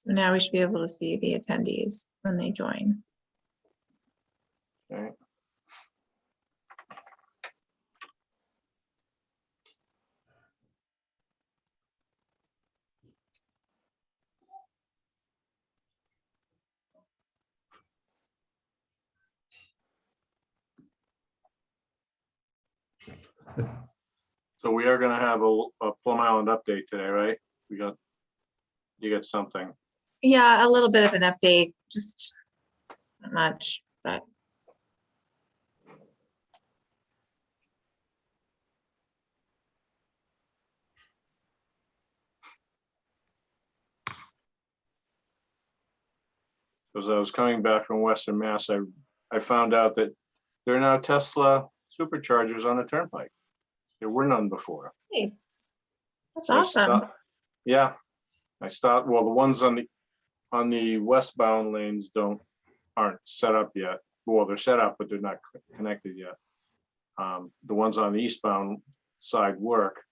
So now we should be able to see the attendees when they join. Okay. So we are gonna have a Plum Island update today, right? You got something. Yeah, a little bit of an update, just not much, but As I was coming back from Western Mass, I found out that there are now Tesla superchargers on the turnpike. There were none before. nice. That's I awesome. Yeah, well, the ones on the westbound lanes aren't set up yet. Well, they're set up, but they're not connected yet. The ones on the eastbound side work.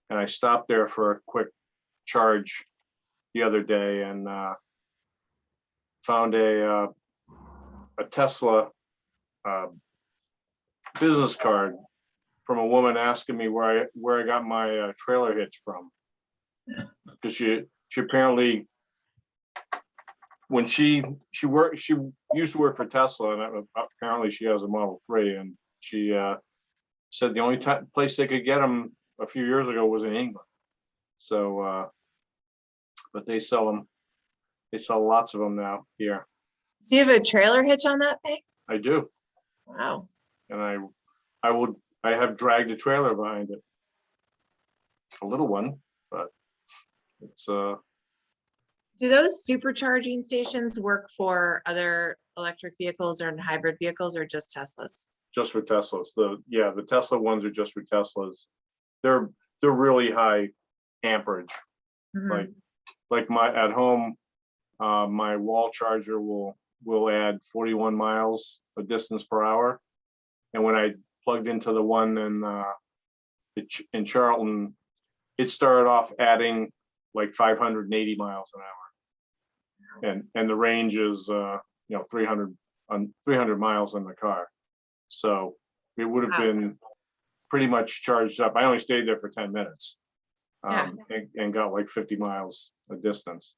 And I stopped there for a quick charge the other day and found a Tesla business card from a woman asking me where I got my trailer hitch from, because she apparently, when she used to work for Tesla, and apparently she has a Model 3, and she said the only place they could get them a few years ago was in England. So, but they sell them. They sell lots of them now here. So you have a trailer hitch on that thing? I do, Wow. and I have dragged a trailer behind it, a little one, but it's Do those supercharging stations work for other electric vehicles or hybrid vehicles or just Teslas? just for Teslas. The Tesla ones are just for Teslas. They're really high amperage. Mhm. Like at home, my wall charger will add 41 miles of distance per hour. And when I plugged into the one in Charlton, it started off adding like 580 miles an hour. And the range is 300 miles in the car. So it would have been pretty much charged up. I only stayed there for 10 minutes and got like 50 miles of distance.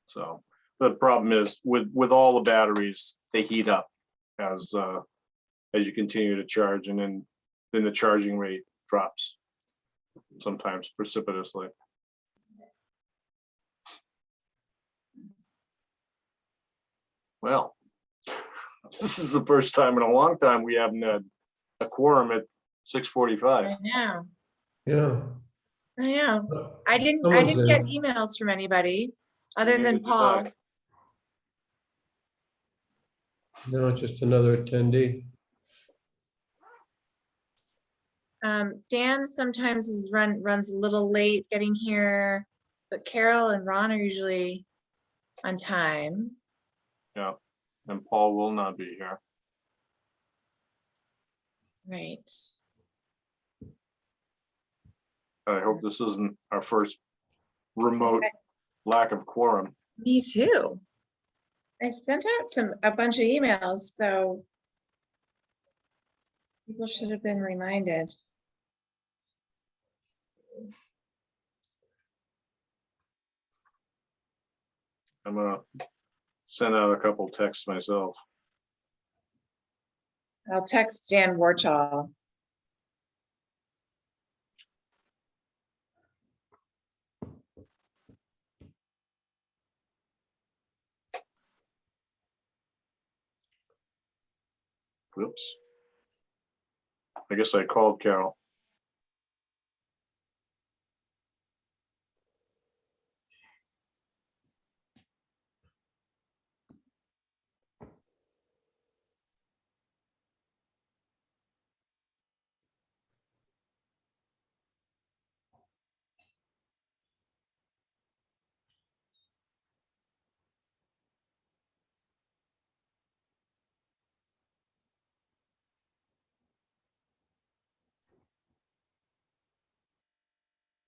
So the problem is with all the batteries, they heat up as you continue to charge, and then the charging rate drops sometimes precipitously. Well, this is the first time in a long time we haven't had a quorum at 6:45. I know. Yeah. I know. I didn't Someone's get in. emails from anybody other Neither than did Paul. I. No, just another attendee. Dan sometimes runs a little late getting here, but Carol and Ron are usually on time. Yeah, and Paul will not be here. Right. I hope this isn't our first remote lack of quorum. Me too. I sent out a bunch of emails, so people should have been reminded. I'm gonna send out a couple texts myself. I'll text Dan Warchall. Whoops. I guess I called Carol.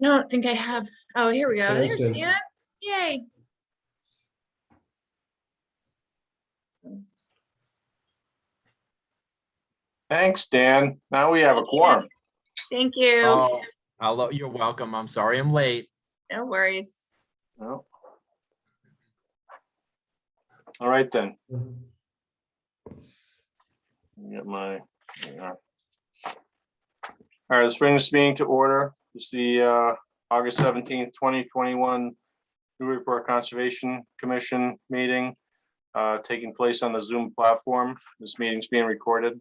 I don't think I have. Oh, here we go. Dan's There's in. Dan. Yay. Thanks, Dan. Now we have a quorum. Thank you. Oh, hello, you're welcome. I'm sorry I'm late. No worries. No. All right, then. Get my, there you are. All right, let's bring this meeting to order. It's the August 17th, 2021 Newburyport Conservation Commission meeting taking place on the Zoom platform. This meeting's being recorded.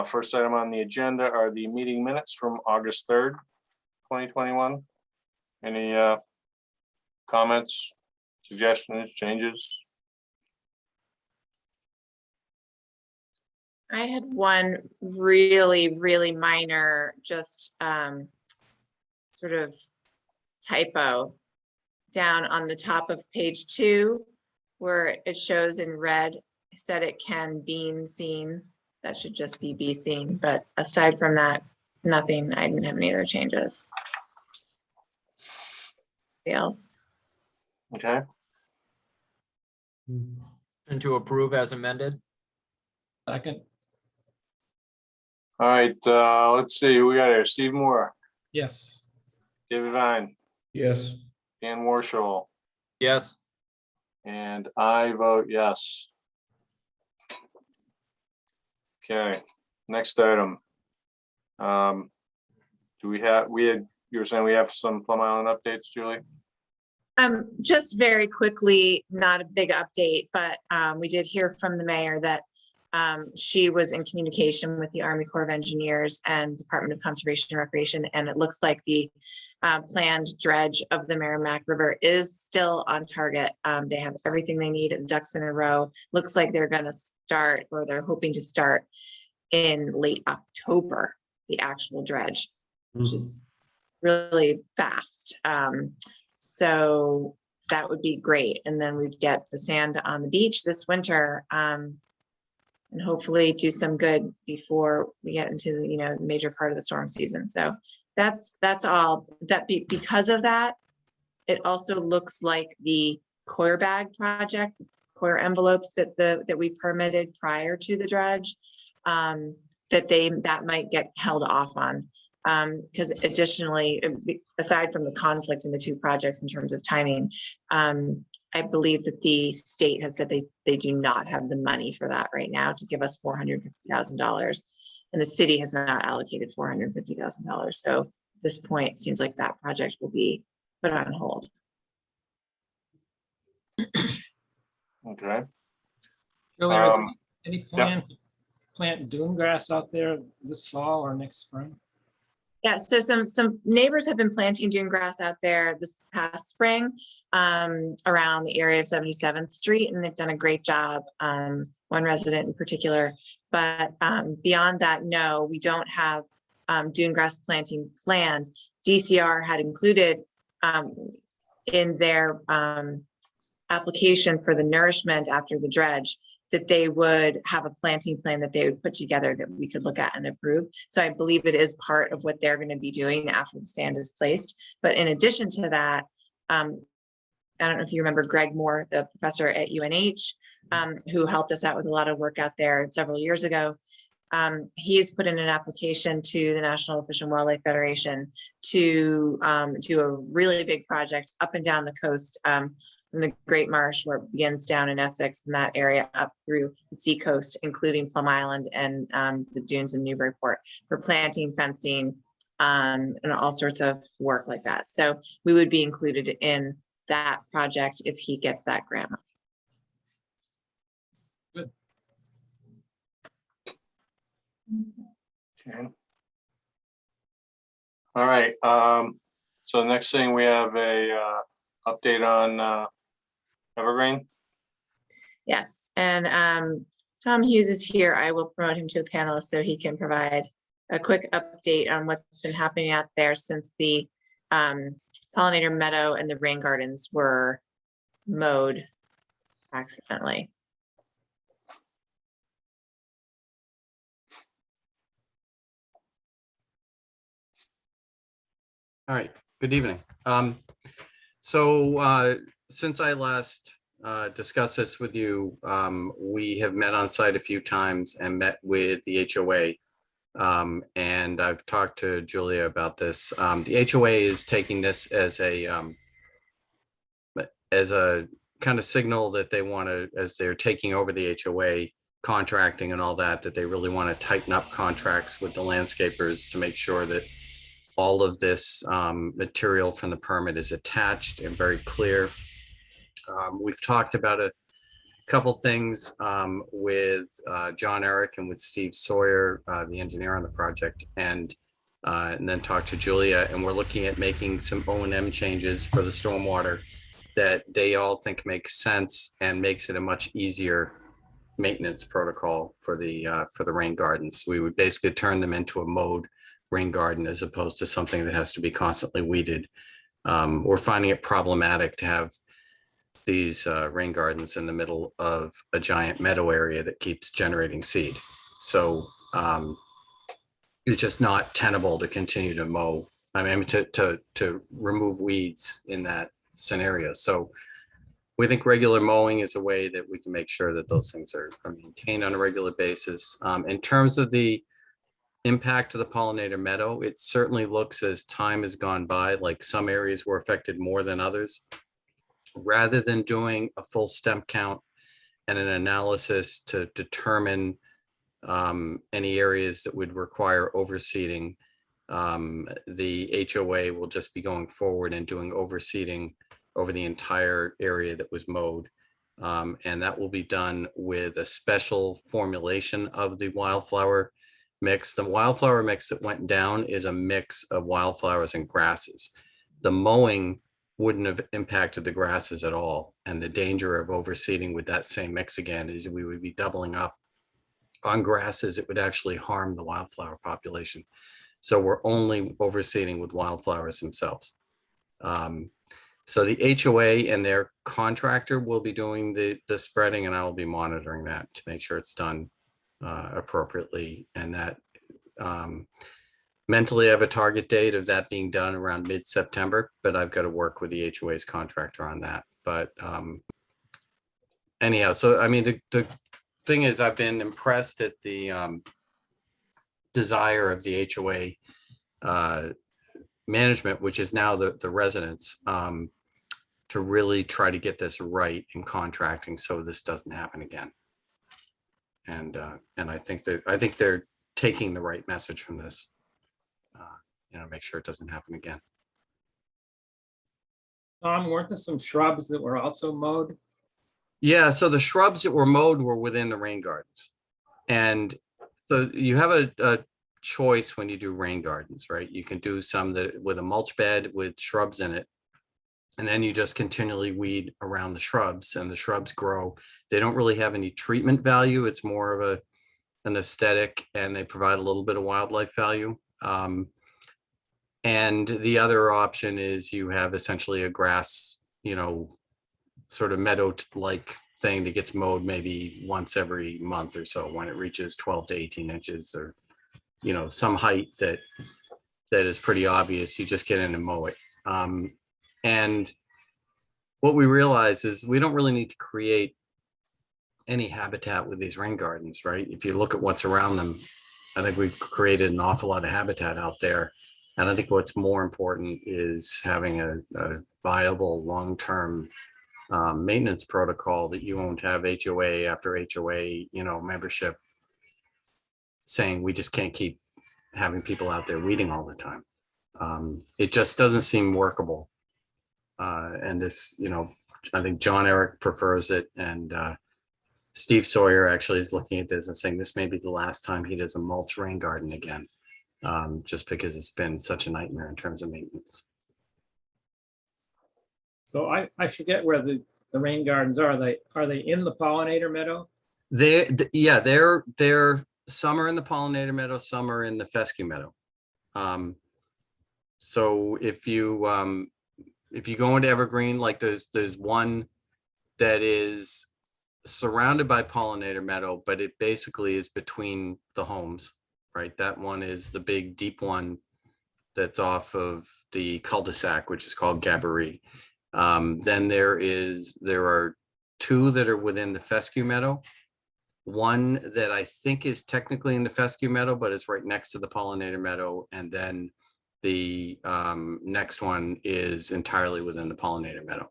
First item on the agenda are the meeting minutes from August 3rd, 2021. Any comments, suggestions, changes? I had one really minor, just sort of typo down on the top of page 2, where it shows in red, I said it can be seen. That should just be seen. But aside from that, nothing. I didn't have any other changes. Anything else? Okay, And to approve as amended. Second, all right, let's see, who we got here. Steve Moore, yes. David Vine, Yes, Dan Warshall, Yes, and I vote yes. Okay, next item. Do we have, you were saying we have some Plum Island updates, Julie? Just very quickly, not a big update, but we did hear from the mayor that she was in communication with the Army Corps of Engineers and Department of Conservation and Recreation, and it looks like the planned dredge of the Merrimack River is still on target. They have everything they need and ducks in a row. Looks like they're going to start, or they're hoping to start in late October, the actual dredge, which is really fast. So that would be great. And then we'd get the sand on the beach this winter. And hopefully do some good before we get into the major part of the storm season. So that's all. Because of that, it also looks like the coir bag project, coir envelopes that we permitted prior to the dredge, that might get held off on. Because additionally, aside from the conflict in the two projects in terms of timing, I believe that the state has said they do not have the money for that right now to give us $450,000, and the city has not allocated $450,000. So at this point, it seems like that project will be put on hold. Okay, Julie, is Um, any plan to plant dune grass out there this fall or next spring? Yeah, so some neighbors have been planting dune grass out there this past spring around the area of 77th Street, and they've done a great job, one resident in particular. But beyond that, no, we don't have dune grass planting planned. DCR had included in their application for the nourishment after the dredge that they would have a planting plan that they would put together that we could look at and approve. So I believe it is part of what they're going to be doing after the stand is placed. But in addition to that, I don't know if you remember Greg Moore, the professor at UNH, who helped us out with a lot of work out there several years ago. He has put in an application to the National Fish and Wildlife Federation to do a really big project up and down the coast, from the Great Marsh, where it begins down in Essex, and that area up through the seacoast, including Plum Island and the dunes in Newburyport, for planting, fencing, and all sorts of work like that. So we would be included in that project if he gets that grant. Good. okay. All right, so the next thing we have a update on Evergreen. Yes, and Tom Hughes is here. I will promote him to a panelist so he can provide a quick update on what's been happening out there since the Pollinator Meadow and the rain gardens were mowed accidentally. All right, good evening. Since I last discuss this with you. We have met on site a few times and met with the HOA. And I've talked to Julia about this. The HOA is taking this as a kind of signal that they want to, as they're taking over the HOA contracting and all that, that they really want to tighten up contracts with the landscapers to make sure that all of this material from the permit is attached and very clear. We've talked about a couple things with John Eric and with Steve Sawyer, the engineer on the project, and then talked to Julia, and we're looking at making some O&M changes for the stormwater that they all think makes sense and makes it a much easier maintenance protocol for the rain gardens. We would basically turn them into a mowed rain garden as opposed to something that has to be constantly weeded. We're finding it problematic to have these rain gardens in the middle of a giant meadow area that keeps generating seed. So it's just not tenable to continue to mow. I mean, to remove weeds in that scenario. So we think regular mowing is a way that we can make sure that those things are maintained on a regular basis. In terms of the impact to the pollinator meadow, it certainly looks, as time has gone by, like some areas were affected more than others. Rather than doing a full stem count and an analysis to determine any areas that would require overseeding, the HOA will just be going forward and doing overseeding over the entire area that was mowed. And that will be done with a special formulation of the wildflower mix. The wildflower mix that went down is a mix of wildflowers and grasses. The mowing wouldn't have impacted the grasses at all. And the danger of overseeding with that same mix again is we would be doubling up on grasses. It would actually harm the wildflower population. So we're only overseeding with wildflowers themselves. So the HOA and their contractor will be doing the spreading, and I will be monitoring that to make sure it's done appropriately. And that mentally I have a target date of that being done around mid-September, but I've got to work with the HOA's contractor on that. But anyhow, so I mean, the thing is, I've been impressed at the desire of the HOA management, which is now the residents, to really try to get this right in contracting so this doesn't happen again. And I think they're taking the right message from this. Make sure it doesn't happen again. Weren't there some shrubs that were also mowed? Yeah, so the shrubs that were mowed were within the rain gardens. And so you have a choice when you do rain gardens, right? You can do some that with a mulch bed with shrubs in it. And then you just continually weed around the shrubs, and the shrubs grow. They don't really have any treatment value. It's more of an aesthetic, and they provide a little bit of wildlife value. And the other option is you have essentially a grass, sort of meadow-like thing that gets mowed maybe once every month or so when it reaches 12 to 18 inches or, some height that is pretty obvious. You just get in and mow it. And what we realize is we don't really need to create any habitat with these rain gardens, right? If you look at what's around them, I think we've created an awful lot of habitat out there. And I think what's more important is having a viable long-term maintenance protocol that you won't have HOA after HOA, membership saying we just can't keep having people out there weeding all the time. It just doesn't seem workable. And this, I think John Eric prefers it, and Steve Sawyer actually is looking at this and saying this may be the last time he does a mulch rain garden again, just because it's been such a nightmare in terms of maintenance. So I forget where the rain gardens are. Are they in the pollinator meadow? They're some are in the pollinator meadow, some are in the fescue meadow. So if you go into Evergreen, like there's one that is surrounded by pollinator meadow, but it basically is between the homes, right? That one is the big deep one that's off of the cul-de-sac, which is called Gabourey. Then there are two that are within the fescue meadow. One that I think is technically in the fescue meadow, but it's right next to the pollinator meadow. And then the next one is entirely within the pollinator meadow.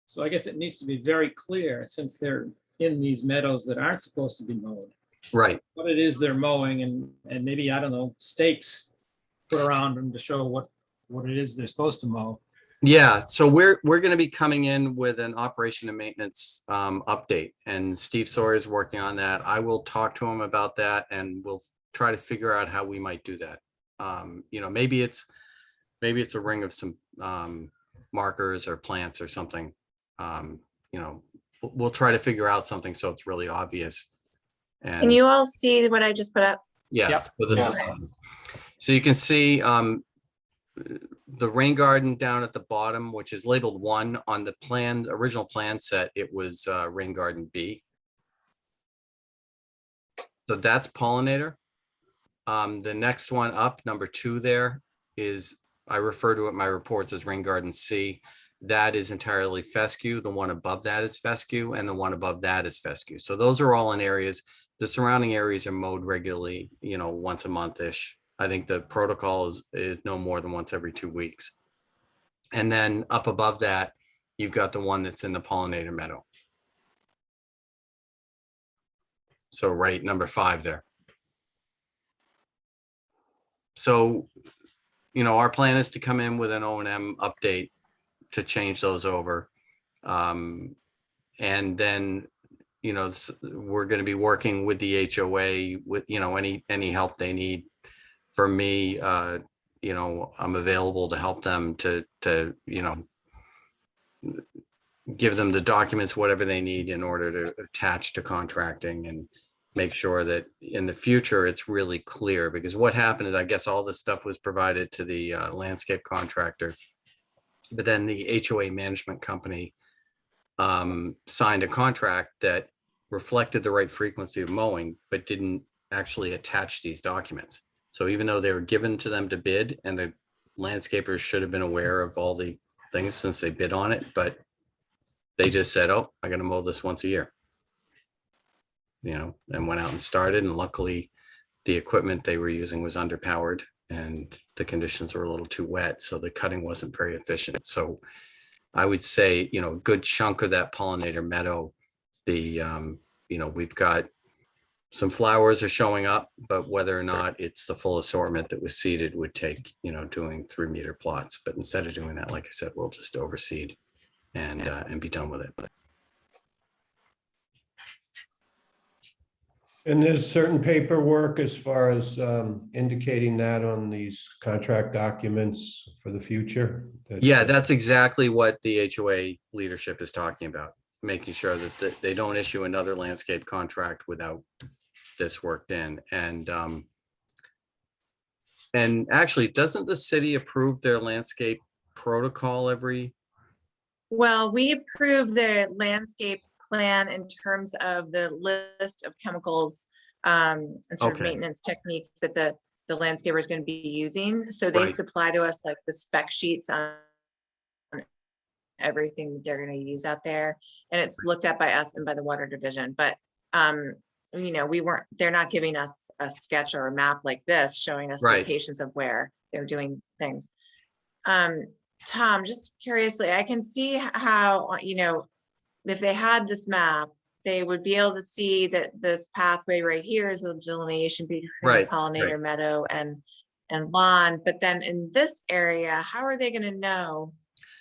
So I guess it needs to be very clear, since they're in these meadows that aren't supposed to be mowed, Right. what it is they're mowing, and maybe, I don't know, stakes put around them to show what it is they're supposed to mow. Yeah, so we're going to be coming in with an operation and maintenance update, and Steve Sawyer is working on that. I will talk to him about that, and we'll try to figure out how we might do that. You know, maybe it's a ring of some markers or plants or something. You know, we'll try to figure out something so it's really obvious. Can And you all see what I just put up? yeah, Yep. so this is, so you can see the rain garden down at the bottom, which is labeled 1 on the plan, original plan set, it was rain garden B. So that's pollinator. The next one up, number 2 there, is, I refer to it in my reports as rain garden C. That is entirely fescue. The one above that is fescue, and the one above that is fescue. So those are all in areas. The surrounding areas are mowed regularly, you know, once a month-ish. I think the protocol is no more than once every 2 weeks. And then up above that, you've got the one that's in the pollinator meadow. So right, number 5 there. So, you know, our plan is to come in with an O&M update to change those over. And then, you know, we're going to be working with the HOA with, you know, any help they need from me. You know, I'm available to help them to, you know, give them the documents, whatever they need in order to attach to contracting, and make sure that in the future it's really clear. Because what happened is, I guess all this stuff was provided to the landscape contractor, but then the HOA management company signed a contract that reflected the right frequency of mowing, but didn't actually attach these documents. So even though they were given to them to bid, and the landscapers should have been aware of all the things since they bid on it, but they just said, oh, I got to mow this once a year, you know, and went out and started. And luckily the equipment they were using was underpowered, and the conditions were a little too wet, so the cutting wasn't very efficient. So I would say, you know, a good chunk of that pollinator meadow, the, you know, we've got some flowers are showing up, but whether or not it's the full assortment that was seeded would take, you know, doing 3-meter plots. But instead of doing that, like I said, we'll just overseed and be done with it. And there's certain paperwork as far as indicating that on these contract documents for the future? Yeah, that's exactly what the HOA leadership is talking about, making sure that they don't issue another landscape contract without this worked in. And actually, doesn't the city approve their landscape protocol every? Well, we approve the landscape plan in terms of the list of chemicals and sort of Okay. maintenance techniques that the landscaper is going to be using. So they Right. supply to us like the spec sheets on everything that they're going to use out there. And it's looked at by us and by the water division. But, you know, they're not giving us a sketch or a map like this, showing us the Right. locations of where they're doing things. Tom, just curiously, I can see how, you know, if they had this map, they would be able to see that this pathway right here is a delineation between Right, pollinator right. meadow and lawn. But then in this area, how are they going to know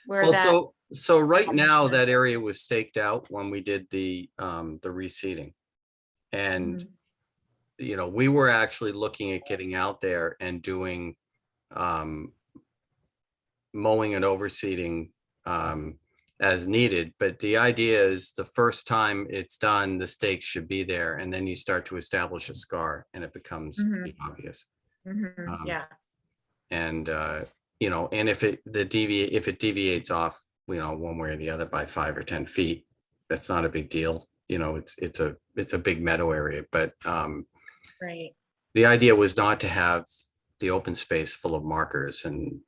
where Well, that? so right now definition is? that area was staked out when we did the reseeding. And, Mhm. you know, we were actually looking at getting out there and doing mowing and overseeding as needed. But the idea is the first time it's done, the stakes should be there, and then you start to establish a scar and it becomes Mhm. obvious. Mhm. Yeah. And you know, and if it deviates off, you know, one way or the other by 5 or 10 feet, that's not a big deal. You know, it's a big meadow area, but Right. the idea was not to have the open space full of markers. And,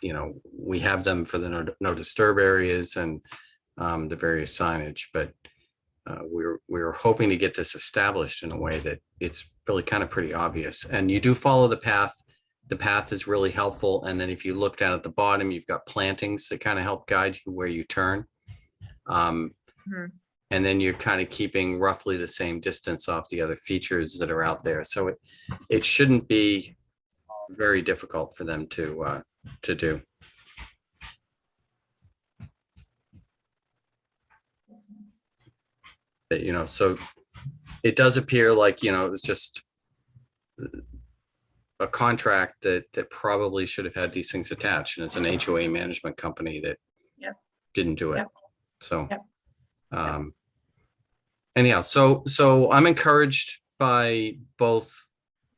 you know, we have them for the no disturb areas, and the various signage, but we're hoping to get this established in a way that it's really kind of pretty obvious. And you do follow the path. The path is really helpful. And then if you look down at the bottom, you've got plantings that kind of help guide you where you turn. And then you're kind of keeping roughly the same distance off the other features that are out there. So it shouldn't be very difficult for them to do. But, you know, so it does appear like, you know, it was just a contract that probably should have had these things attached, and it's an HOA management company that didn't do it. So anyhow, so I'm encouraged by both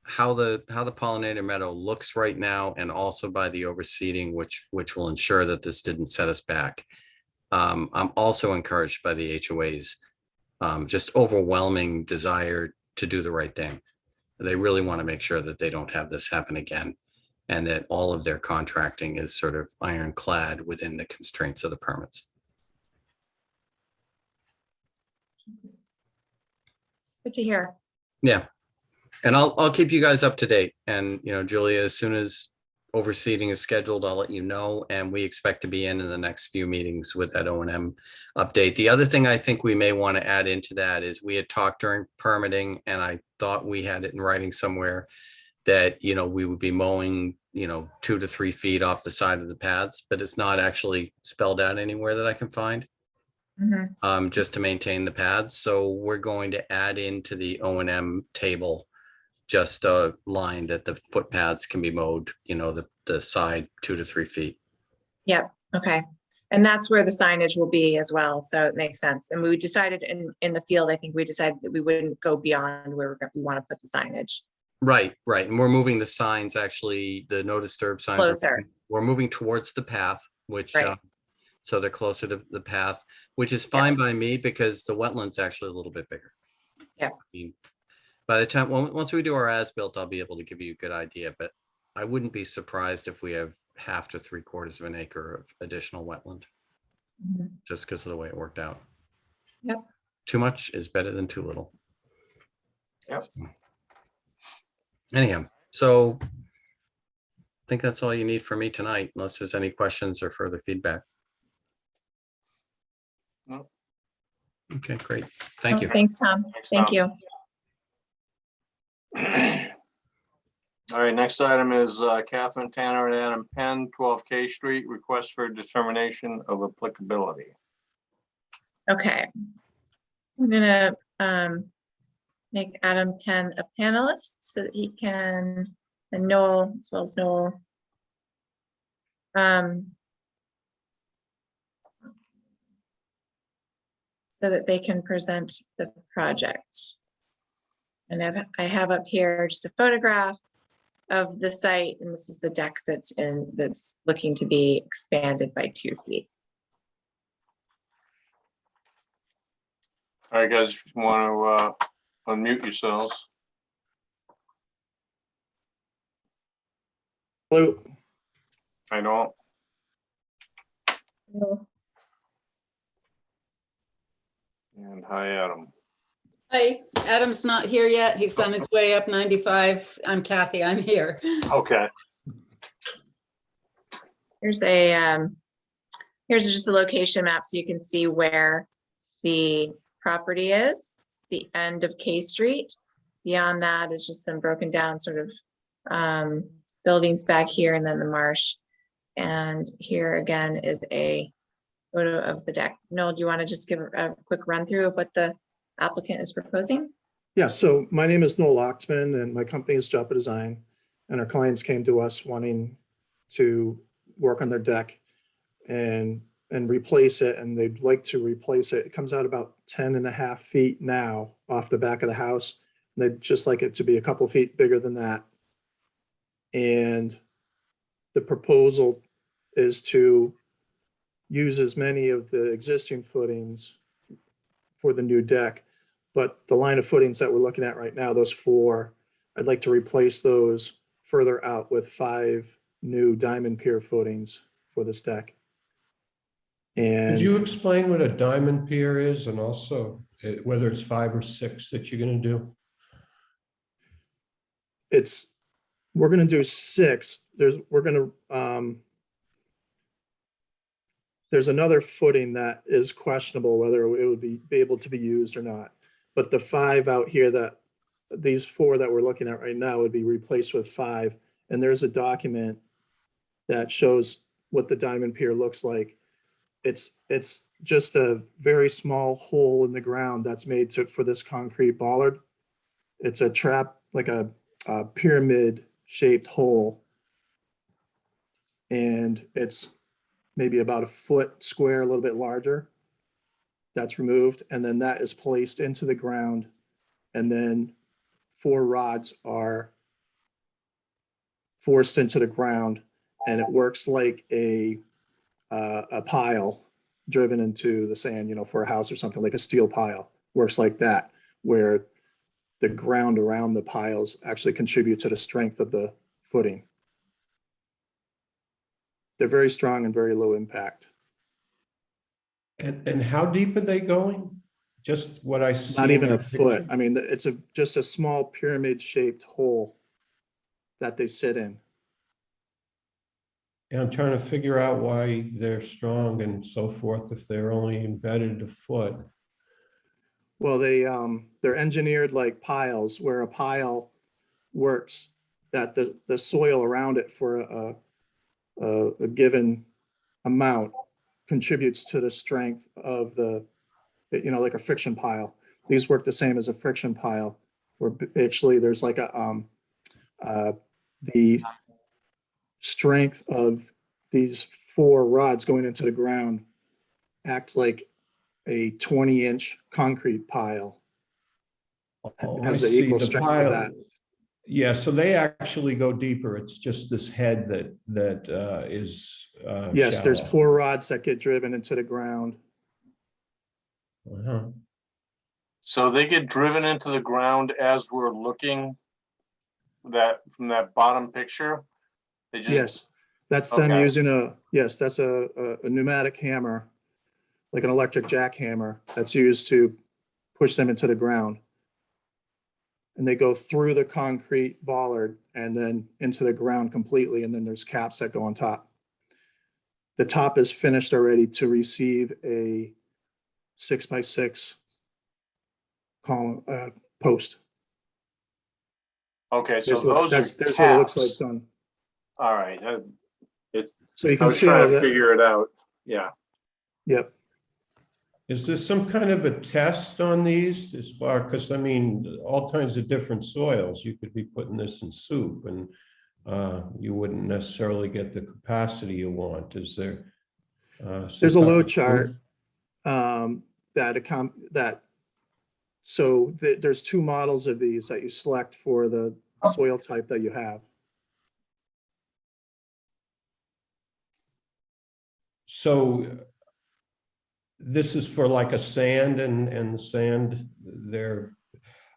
how the Pollinator Meadow looks right now, and also by the overseeding, which will ensure that this didn't set us back. I'm also encouraged by the HOA's just overwhelming desire to do the right thing. They really want to make sure that they don't have this happen again, and that all of their contracting is sort of ironclad within the constraints of the permits. Good to hear. Yeah. And I'll keep you guys up to date. And, you know, Julia, as soon as overseeding is scheduled, I'll let you know. And we expect to be in the next few meetings with that O&M update. The other thing I think we may want to add into that is we had talked during permitting, and I thought we had it in writing somewhere that, you know, we would be mowing, you know, 2 to 3 feet off the side of the paths, but it's not actually spelled out anywhere that I can find. Just to maintain the paths. So we're going to add into the O&M table just a line that the footpaths can be mowed, you know, the side 2 to 3 feet. Yep. Okay. And that's where the signage will be as well. So it makes sense. And we decided in the field, I think we decided that we wouldn't go beyond where we want to put the signage. Right. And we're moving the signs, actually, the no disturb signs. Closer. We're moving towards the path, which, Right. so they're closer to the path, which is fine by me, because the wetland's actually a little bit bigger. Yeah. I mean, by the time, once we do our as-built, I'll be able to give you a good idea, but I wouldn't be surprised if we have 1/2 to 3/4 of an acre of additional wetland, just because of the way it worked out. Yep. Too much is better than too little. Yep. Anyhow, so I think that's all you need from me tonight, unless there's any questions or further feedback. No. Okay, great. Thank you. Thanks, Tom. Thank you. All right, next item is Catherine Tanner and Adam Penn, 12 K Street, request for determination of applicability. Okay. I'm gonna make Adam Penn a panelist so that he can, and Noel, as well as Noel. So that they can present the project. And I have up here just a photograph of the site, and this is the deck that's looking to be expanded by 2 feet. All right, guys, if you want to unmute yourselves. Hello. I don't. And hi, Adam. Hi, Adam's not here yet. He's on his way up 95. I'm Kathy, I'm here. Okay. Here's just a location map so you can see where the property is, the end of K Street. Beyond that is just some broken down sort of buildings back here, and then the marsh. And here again is a photo of the deck. Noel, do you want to just give a quick run through of what the applicant is proposing? Yeah, so my name is Noel Oxman and my company is Joppa Design. And our clients came to us wanting to work on their deck and replace it. And they'd like to replace it. It comes out about 10.5 feet now off the back of the house. And they'd just like it to be a couple feet bigger than that. And the proposal is to use as many of the existing footings for the new deck. But the line of footings that we're looking at right now, those 4, I'd like to replace those further out with 5 new diamond pier footings for this deck. Could And you explain what a diamond pier is and also whether it's 5 or 6 that you're gonna do? we're gonna do 6. There's another footing that is questionable whether it would be able to be used or not. But the 5 out here, these 4 that we're looking at right now would be replaced with 5. And there's a document that shows what the diamond pier looks like. It's just a very small hole in the ground that's made for this concrete bollard. It's a trap, like a pyramid shaped hole. And it's maybe about a foot square, a little bit larger. That's removed, and then that is placed into the ground. And then 4 rods are forced into the ground, and it works like a pile driven into the sand, for a house or something, like a steel pile. Works like that, where the ground around the piles actually contribute to the strength of the footing. They're very strong and very low impact. And how deep are they going? Just what I see. Not in even a that foot. picture? I mean, it's just a small pyramid shaped hole that they sit in. And I'm trying to figure out why they're strong and so forth if they're only embedded a foot. Well, they're engineered like piles, where a pile works that the soil around it for a given amount contributes to the strength of like a friction pile. These work the same as a friction pile, where actually there's like the strength of these 4 rods going into the ground acts like a 20-inch concrete pile. Oh, Has I the see equal the strength of pile. that. Yeah, so they actually go deeper. It's just this head that is Yes, there's shallow. 4 rods that get driven into the ground. Uh-huh. So they get driven into the ground as we're looking from that bottom picture? They just, Yes, that's them Okay. using that's a pneumatic hammer, like an electric jackhammer that's used to push them into the ground. And they go through the concrete bollard and then into the ground completely. And then there's caps that go on top. The top is finished already to receive a 6x6 column post. okay, so There's what those are there's what it looks like caps. done. All right, So you I can was see how trying to that. figure it out. Yeah. Yep. Is there some kind of a test on these as far, because I mean, all kinds of different soils, you could be putting this in soup and you wouldn't necessarily get the capacity you want. Is there? There's a some load type of chart proof? there's 2 models of these that you select for the soil type that you have. So this is for like a sand and the sand there.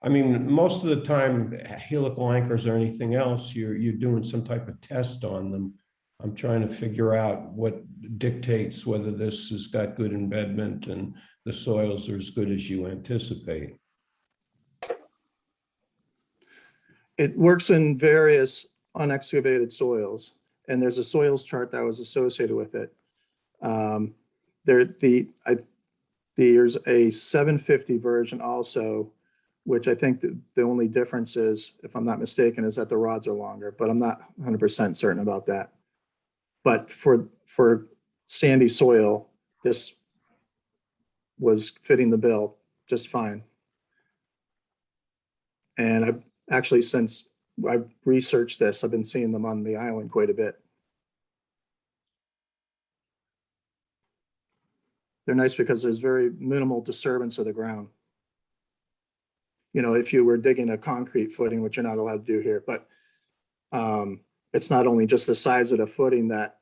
I mean, most of the time helical anchors or anything else, you're doing some type of test on them. I'm trying to figure out what dictates whether this has got good embedment and the soils are as good as you anticipate. It works in various unexcavated soils, and there's a soils chart that was associated with it. There's a 750 version also, which I think the only difference is, if I'm not mistaken, is that the rods are longer, but I'm not 100% certain about that. But for sandy soil, this was fitting the bill just fine. And I've actually, since I've researched this, I've been seeing them on the island quite a bit. They're nice because there's very minimal disturbance of the ground. If you were digging a concrete footing, which you're not allowed to do here, but it's not only just the size of the footing that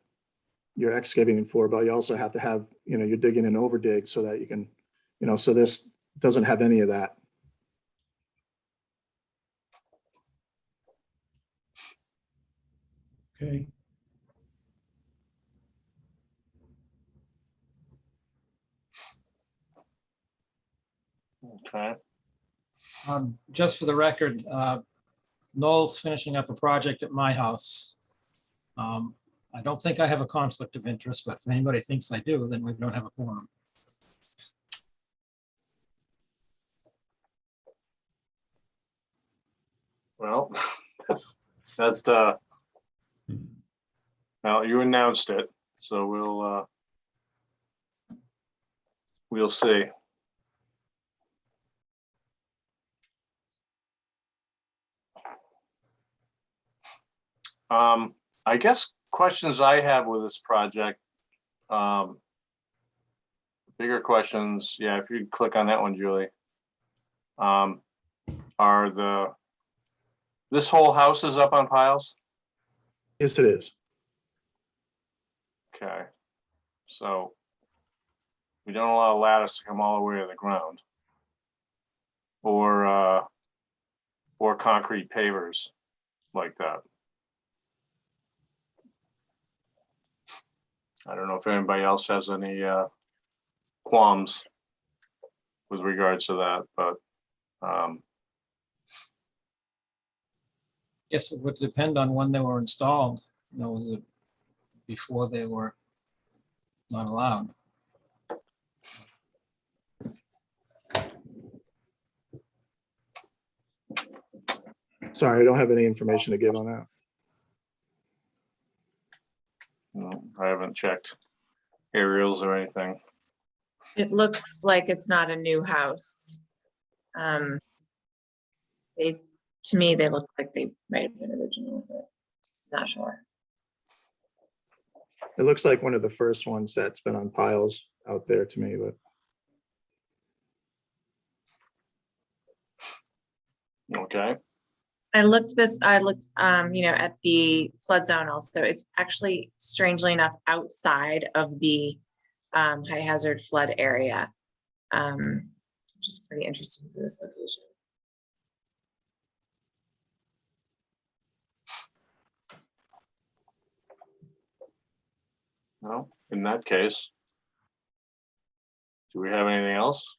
you're excavating for, but you also have to have, you're digging an overdig so that you can, so this doesn't have any of that. Okay. Okay, Just for the record, Noel's finishing up a project at my house. I don't think I have a conflict of interest, but if anybody thinks I do, then we don't have a quorum. well, that's, well, you announced it, so we'll see. I guess questions I have with this project, bigger questions, yeah, if you click on that one, Julie. This whole house is up on piles? Yes, it is. Okay, so we don't allow lattice to come all the way to the ground. Or concrete pavers like that. I don't know if anybody else has any qualms with regards to that, but Yes, it would depend on when they were installed. You know, was it before they were not allowed? Sorry, I don't have any information to give on that. no, I haven't checked aerials or anything. It looks like it's not a new house. They, to me, they look like they might have been original, but not sure. It looks like one of the first ones that's been on piles out there to me, but Okay, I looked, you know, at the flood zone also. It's actually strangely enough outside of the high hazard flood area. Which is pretty interesting for this location. well, in that case, do we have anything else?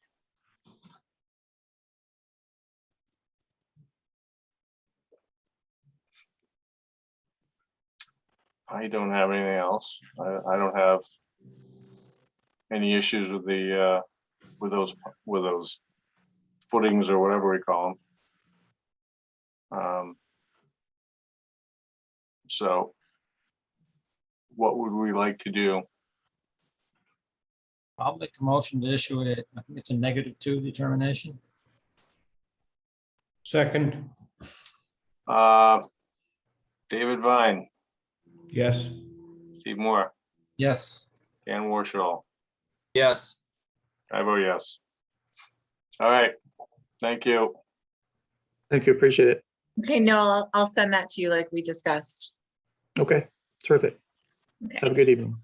I don't have anything else. I don't have any issues with the with those footings or whatever we call them. So what would we like to do? I'll make a motion to issue it. I think it's a -2 determination. Second, David Vine, yes. Steve Moore, Yes. Dan Warshall. Yes. I vote yes. All right, thank you. thank you, appreciate it. Okay, no, I'll send that to you like we discussed. Okay, terrific. Have a Okay, good evening.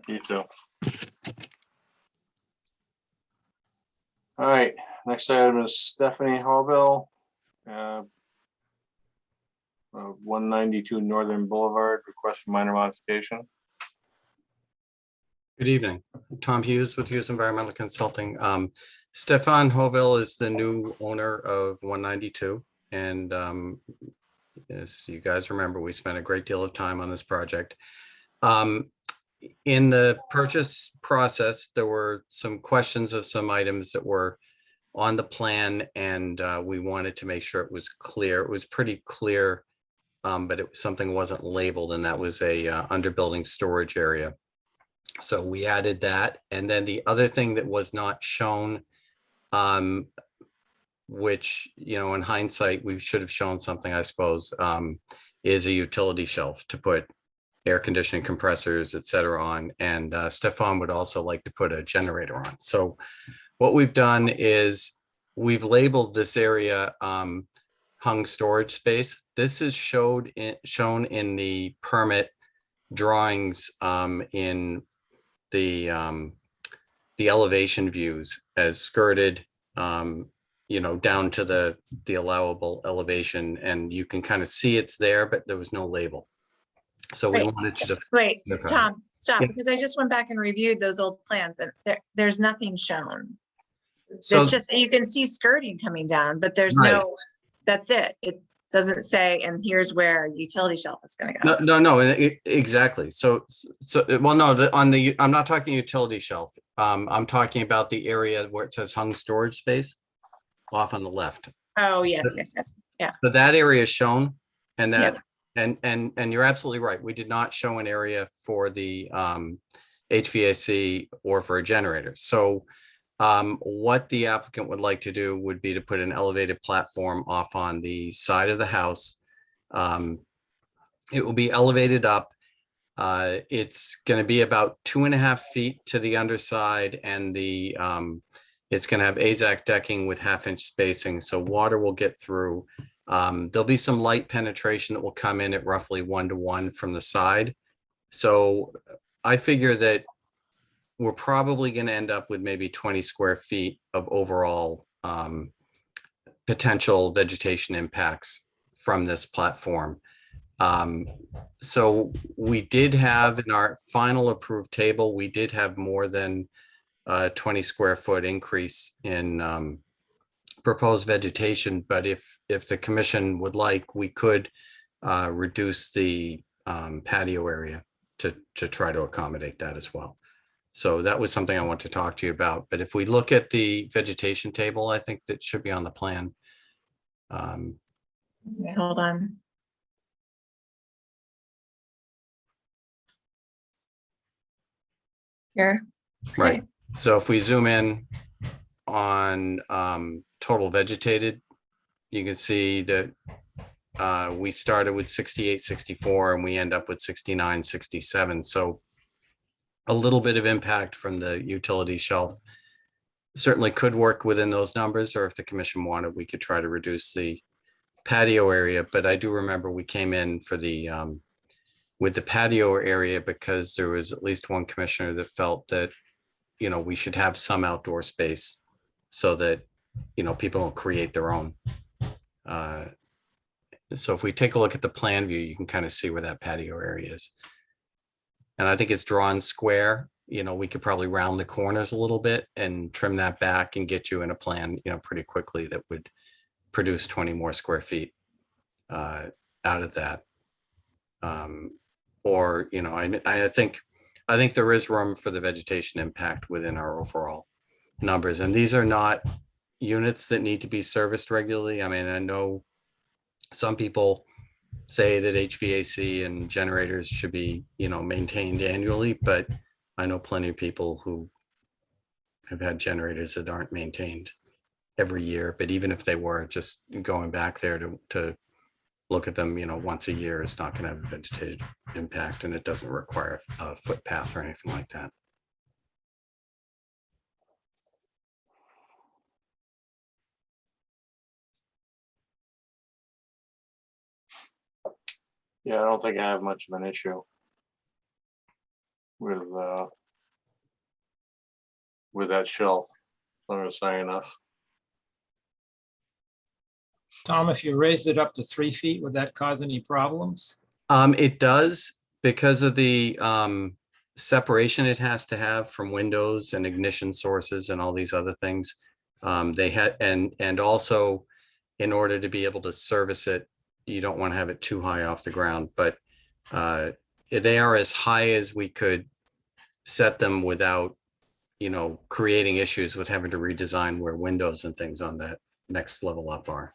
You too. All right, next item is Stephanie Hallville. 192 Northern Boulevard, request for minor modification. Good evening. Tom Hughes with Hughes Environmental Consulting. Stefan Hovell is the new owner of 192. And as you guys remember, we spent a great deal of time on this project. In the purchase process, there were some questions of some items that were on the plan, and we wanted to make sure it was clear. It was pretty clear, but something wasn't labeled, and that was a underbuilding storage area. So we added that. And then the other thing that was not shown, which, you know, in hindsight, we should have shown something, I suppose, is a utility shelf to put air conditioning compressors, et cetera, on. And Stefan would also like to put a generator on. So what we've done is we've labeled this area hung storage space. This is shown in the permit drawings in the elevation views as skirted, you know, down to the allowable elevation, and you can kind of see it's there, but there was no label. So we Wait, wanted to just. wait, Okay. Tom, stop, Yeah. because I just went back and reviewed those old plans and there's nothing shown. So, It's just, you can see skirting coming down, but there's Right. no, that's it. It doesn't say, and here's where utility shelf is gonna no, go. no, exactly. So, well, no, I'm not talking utility shelf. I'm talking about the area where it says hung storage space off on the left. Oh, yes, yes, yes. Yeah. So that area is shown, and Yep. that, and you're absolutely right. We did not show an area for the HVAC or for a generator. So what the applicant would like to do would be to put an elevated platform off on the side of the house. It will be elevated up. It's going to be about 2.5 feet to the underside, and it's going to have AZAC decking with 1/2-inch spacing, so water will get through. There'll be some light penetration that will come in at roughly 1-to-1 from the side. So I figure that we're probably going to end up with maybe 20 square feet of overall potential vegetation impacts from this platform. So we did have in our final approved table, we did have more than 20 square foot increase in proposed vegetation, but if the commission would like, we could reduce the patio area to try to accommodate that as well. So that was something I want to talk to you about. But if we look at the vegetation table, I think that should be on the plan. Okay, hold on. Here. Right. So if we zoom in on total vegetated, you can see that we started with 68, 64, and we end up with 69, 67. So a little bit of impact from the utility shelf certainly could work within those numbers, or if the commission wanted, we could try to reduce the patio area. But I do remember we came in for the with the patio area because there was at least one commissioner that felt that, you know, we should have some outdoor space so that, you know, people don't create their own. So if we take a look at the plan view, you can kind of see where that patio area is. And I think it's drawn square. You know, we could probably round the corners a little bit and trim that back and get you in a plan, you know, pretty quickly that would produce 20 more square feet out of that. Or, you know, I think there is room for the vegetation impact within our overall numbers. And these are not units that need to be serviced regularly. I mean, I know some people say that HVAC and generators should be, you know, maintained annually, but I know plenty of people who have had generators that aren't maintained every year. But even if they were, just going back there to look at them, you know, once a year is not going to have a vegetated impact, and it doesn't require a footpath or anything like that. Yeah, I don't think I have much of an issue with that shelf. As long as it's high enough. Tom, if you raised it up to 3 feet, would that cause any problems? It does, because of the separation it has to have from windows and ignition sources and all these other things. They had, and also in order to be able to service it, you don't want to have it too high off the ground, but they are as high as we could set them without, you know, creating issues with having to redesign where windows and things on that next level up are.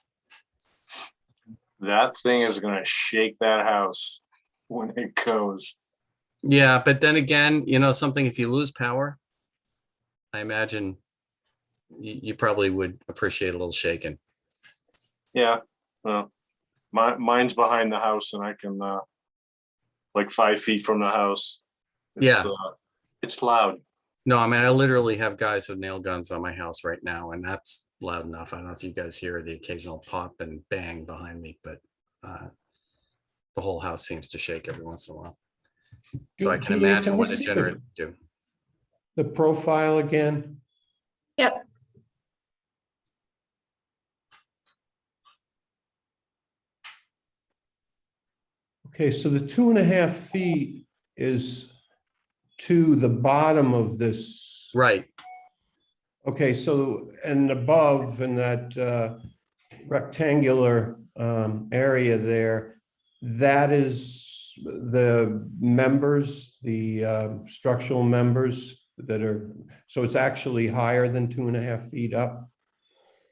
That thing is going to shake that house when it goes. Yeah, but then again, you know, something, if you lose power, I imagine you probably would appreciate a little shaking. Yeah, well, mine's behind the house, and I can like 5 feet from the house. It's loud. No, I mean, I literally have guys with nail guns on my house right now, and that's loud enough. I don't know if you guys hear the occasional pop and bang behind me, but the whole house seems to shake every once in a while. So I can Can imagine I what a see generator would do. the profile again? Yep. Okay, so the 2.5 feet is to the bottom of this. Right. Okay, so and above in that rectangular area there, that is the members, the structural members that are, so it's actually higher than 2.5 feet up?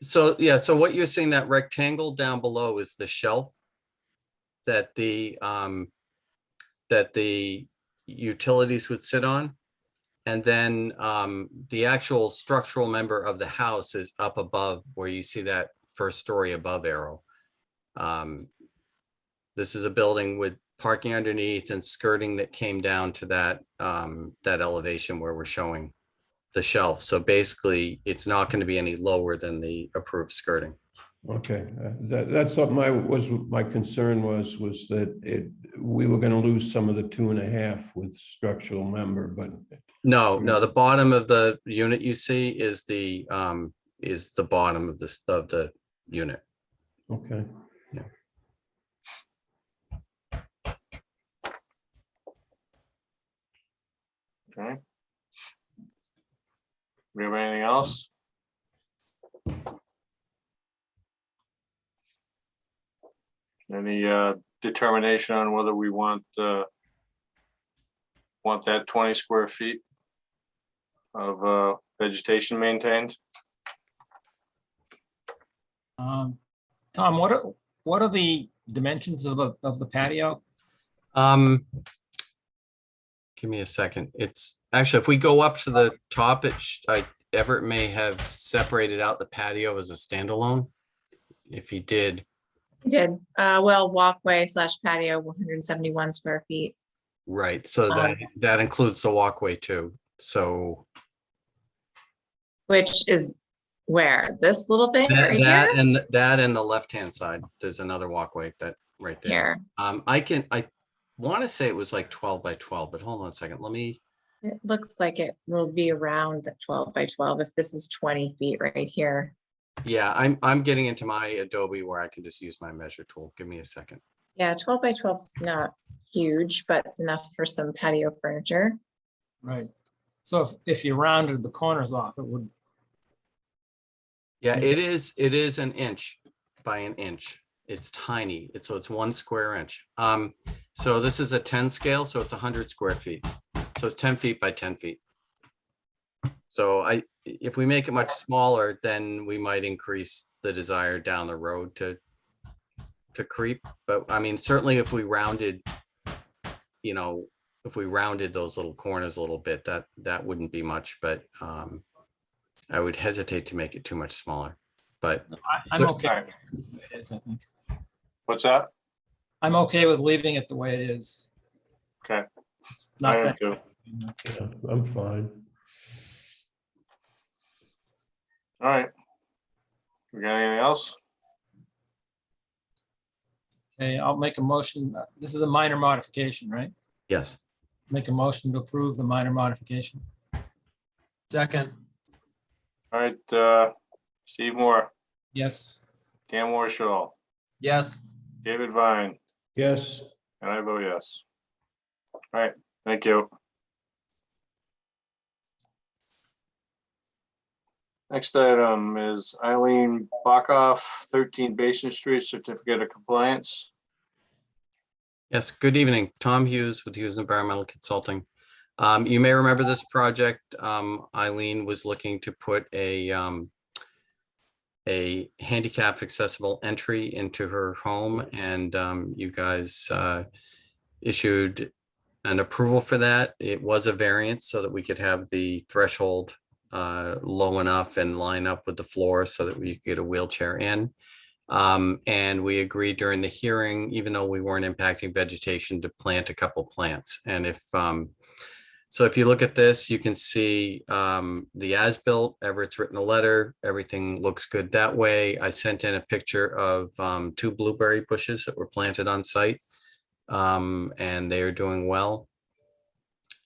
So, yeah, so what you're seeing, that rectangle down below is the shelf that the utilities would sit on. And then the actual structural member of the house is up above where you see that first story above arrow. This is a building with parking underneath and skirting that came down to that elevation where we're showing the shelf. So basically, it's not going to be any lower than the approved skirting. Okay, that's what my concern was that we were going to lose some of the 2.5 with structural member, but No, the bottom of the unit you see is the bottom of the unit. okay. Okay. We have anything else? Any determination on whether we want that 20 square feet of vegetation maintained? Tom, what are the dimensions of the patio? Give me a second. It's actually, if we go up to the top, Everett may have separated out the patio as a standalone. If he did. We did, well, walkway / patio, 171 square feet. Right, so that includes the walkway too, so. Which is where, this little thing right That here? and that and the left-hand side, there's another walkway that right there. Here, I want to say it was like 12 by 12, but hold on a second, let me. it looks like it will be around the 12 by 12 if this is 20 feet right here. Yeah, I'm getting into my Adobe where I can just use my measure tool. Give me a second. Yeah, 12 by 12 is not huge, but it's enough for some patio furniture. Right. So if you rounded the corners off, it would. Yeah, it is an inch by an inch. It's tiny. So it's 1 square inch. So this is a 10 scale, so it's 100 square feet. So it's 10 feet by 10 feet. So if we make it much smaller, then we might increase the desire down the road to creep. But I mean, certainly if we rounded, if we rounded those little corners a little bit, that wouldn't be much, but I would hesitate to make it too much smaller. But I'm okay. All right. with the way it is, I think. What's that? I'm okay with leaving it the way it is. Okay. It's not I am that. too. Yeah, I'm fine. All right. We got anything else? Okay, I'll make a motion. This is a minor modification, right? yes, Make a motion to approve the minor modification. Second, All right, Steve Moore, Yes. Dan Warshall, yes. David Vine, Yes, and I vote yes. All right, thank you. Next item is Eileen Bockoff, 13 Basin Street, Certificate of Compliance. yes. Good evening. Tom Hughes with Hughes Environmental Consulting. You may remember this project. Eileen was looking to put a handicap accessible entry into her home, and you guys issued an approval for that. It was a variance so that we could have the threshold low enough and line up with the floor so that we could get a wheelchair in. And we agreed during the hearing, even though we weren't impacting vegetation, to plant a couple plants. And so if you look at this, you can see the as-built, Everett's written a letter, everything looks good that way. I sent in a picture of 2 blueberry bushes that were planted on site, and they are doing well.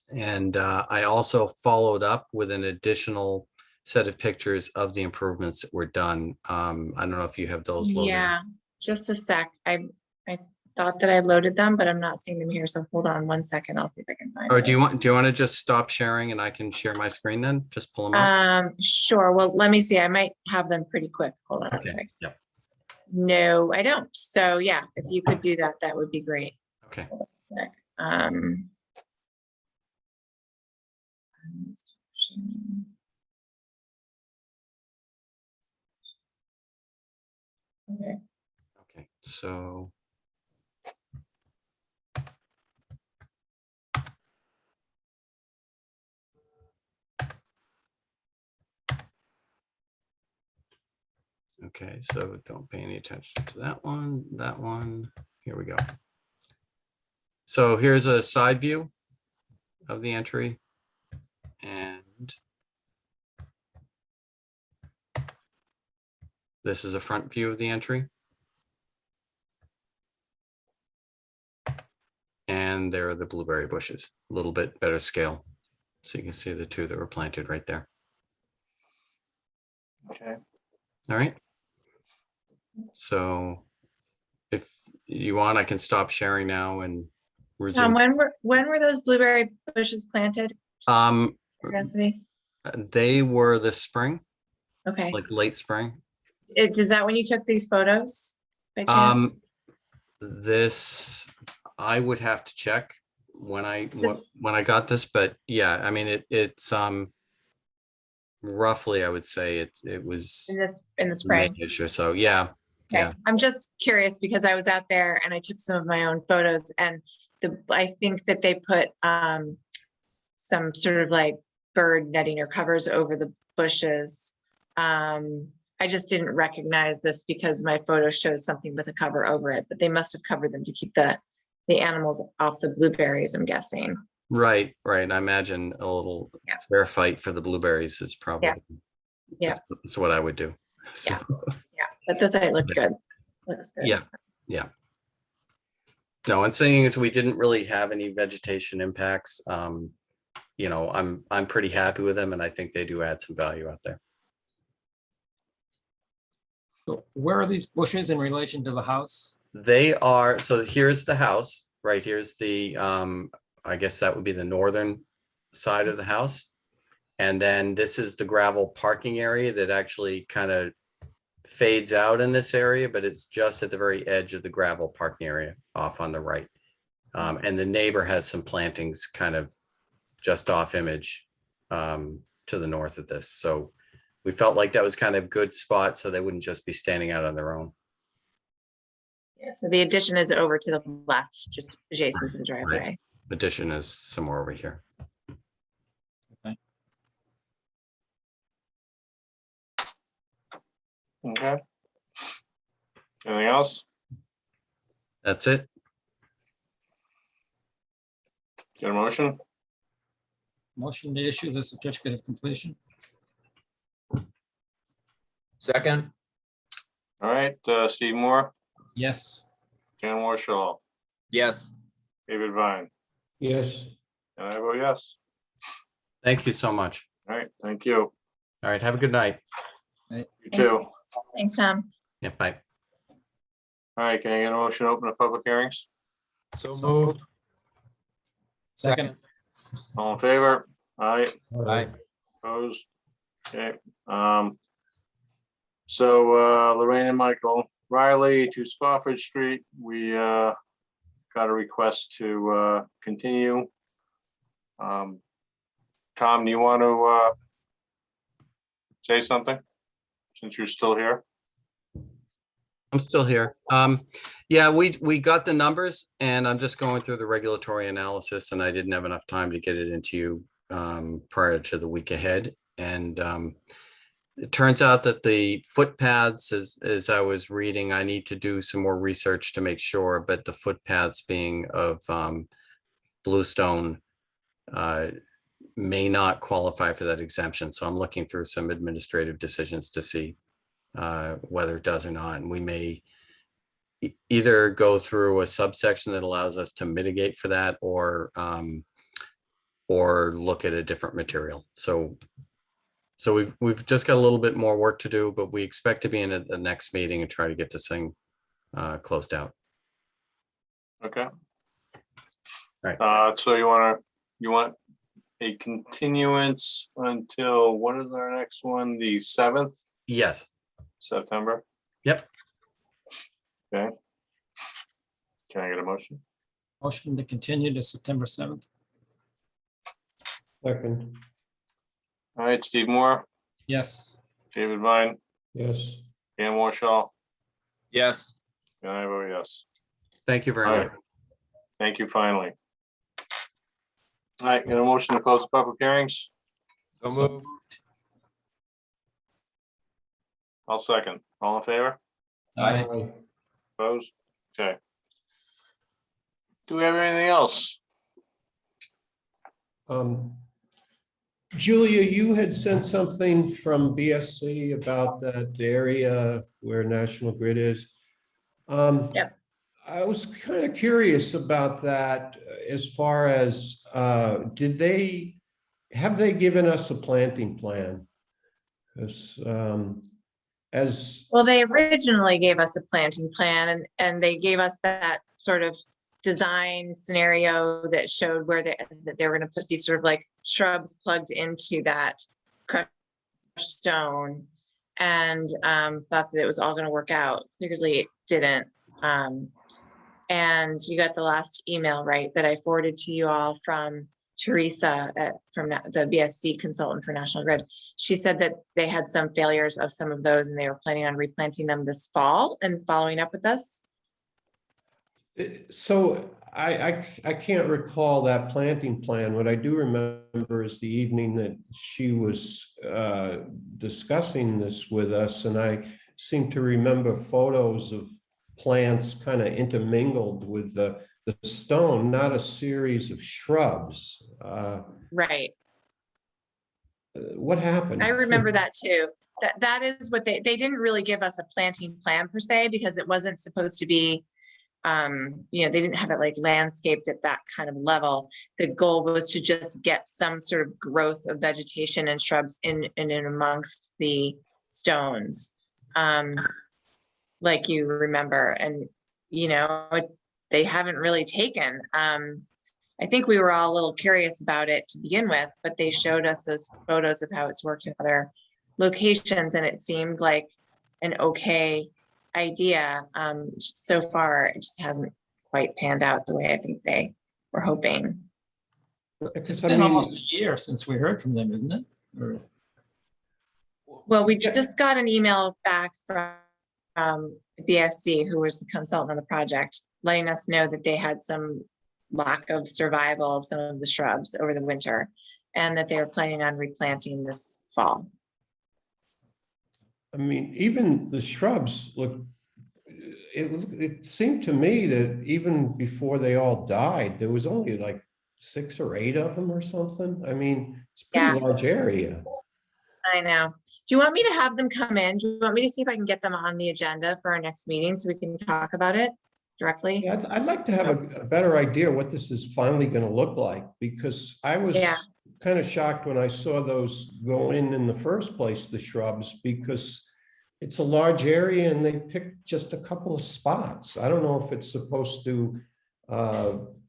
And I also followed up with an additional set of pictures of the improvements that were done. I don't know if you have those loaded. Yeah, just a sec. I thought that I loaded them, but I'm not seeing them here. So hold on one second. I'll see if I can find Or it. do you want to just stop sharing and I can share my screen then? Just pull them up? Sure. Well, let me see. I might have them pretty quick. Hold on a Okay, second. yep, No, I don't. So yeah, if you could do that, that would be great. okay. Um, okay. Okay, so. Okay, so don't pay any attention to that one, that one. Here we go. So here's a side view of the entry. And this is a front view of the entry. And there are the blueberry bushes, a little bit better scale. So you can see the two that were planted right there. Okay. All right. So if you want, I can stop sharing now and Tom, resume. when were those blueberry bushes planted? Curiosity. They were this spring, Okay. like late spring. Is that when you took these photos by chance? This, I would have to check when I So- when I got this, but yeah, I mean it's roughly I would say it was In the spring. May-ish or so. Yeah. Okay, Yeah. I'm just curious because I was out there and I took some of my own photos and I think that they put some sort of like bird netting or covers over the bushes. I just didn't recognize this because my photo shows something with a cover over it, but they must have covered them to keep the animals off the blueberries, I'm guessing. Right. I imagine a little Yeah. fair fight for the blueberries is probably Yeah. that's what I would do. So, Yeah, but the site looked good. Looks good. yeah. No, and saying is we didn't really have any vegetation impacts. You know, I'm pretty happy with them and I think they do add some value out there. So where are these bushes in relation to the house? They are, so here's the house, right? Here's the, I guess that would be the northern side of the house. And then this is the gravel parking area that actually kind of fades out in this area, but it's just at the very edge of the gravel parking area off on the right. And the neighbor has some plantings kind of just off image to the north of this. So we felt like that was kind of good spot so they wouldn't just be standing out on their own. Yeah, so the addition is over to the left, just adjacent to the driveway. Addition is somewhere over here. Okay. Anything else? That's it. Get a motion? Motion to issue the certificate of completion. Second, All right, Steve Moore, Yes. Jan Warshall, yes. David Vine, Yes. and I vote yes. Thank you so much. All right, thank you. All right. Have a good night. You too. Thanks, Tom. Yeah, bye. All right, can I get a motion to open the public hearings? So moved. Second. All in favor? Aye, Aye. opposed? Okay, so Lorraine and Michael Riley to Spofford Street, we got a request to continue. Tom, do you want to say something? Since you're still here? I'm still here. Yeah, we got the numbers and I'm just going through the regulatory analysis and I didn't have enough time to get it into you prior to the week ahead. And it turns out that the footpaths, as I was reading, I need to do some more research to make sure, but the footpaths being of bluestone may not qualify for that exemption. So I'm looking through some administrative decisions to see whether it does or not. And we may either go through a subsection that allows us to mitigate for that or look at a different material. So we've just got a little bit more work to do, but we expect to be in at the next meeting and try to get this thing closed out. Okay. Right. So you want a continuance until, what is our next one? The 7th Yes. September? Yep. Okay. Can I get a motion? Motion to continue to September 7th. Second, All right, Steve Moore, Yes. David Vine, yes. Dan Warshall, Yes. and I vote yes. Thank you very All much. right. Thank you finally. All right, get a motion to close the public hearings? So So moved. I'll second. All in favor? Aye. Opposed? Okay. Do we have anything else? Julia, you had sent something from BSC about that area where National Grid is. Yep. I was kind of curious about that as far as, have they given us a planting plan? As, Well, they originally gave us a planting plan and they gave us that sort of design scenario that showed where that they were going to put these sort of like shrubs plugged into that crushed stone, and thought that it was all going to work out. Clearly it didn't. And you got the last email, right, that I forwarded to you all from Teresa from the BSC consultant for National Grid. She said that they had some failures of some of those and they were planning on replanting them this fall and following up with us. so I can't recall that planting plan. What I do remember is the evening that she was discussing this with us, and I seem to remember photos of plants kind of intermingled with the stone, not a series of shrubs. Right. What happened? I remember that too. That is what they didn't really give us a planting plan per se, because it wasn't supposed to be, they didn't have it like landscaped at that kind of level. The goal was to just get some sort of growth of vegetation and shrubs in amongst the stones. Like you remember, and they haven't really taken. I think we were all a little curious about it to begin with, but they showed us those photos of how it's worked in other locations, and it seemed like an okay idea. So far, it just hasn't quite panned out the way I think they were hoping. It's been almost a year since we heard from them, isn't it? Or- Well, we just got an email back from BSC, who was the consultant on the project, letting us know that they had some lack of survival of some of the shrubs over the winter, and that they were planning on replanting this fall. I mean, even the shrubs look, it seemed to me that even before they all died, there was only like 6 or 8 of them or something. I mean, it's a pretty large area. I know. Do you want me to have them come in? Do you want me to see if I can get them on the agenda for our next meeting so we can talk about it directly? Yeah, I'd like to have a better idea what this is finally going to look like, because I was kind of shocked when I saw those go in the first place, the shrubs, because it's a large area and they picked just a couple of spots. I don't know if it's supposed to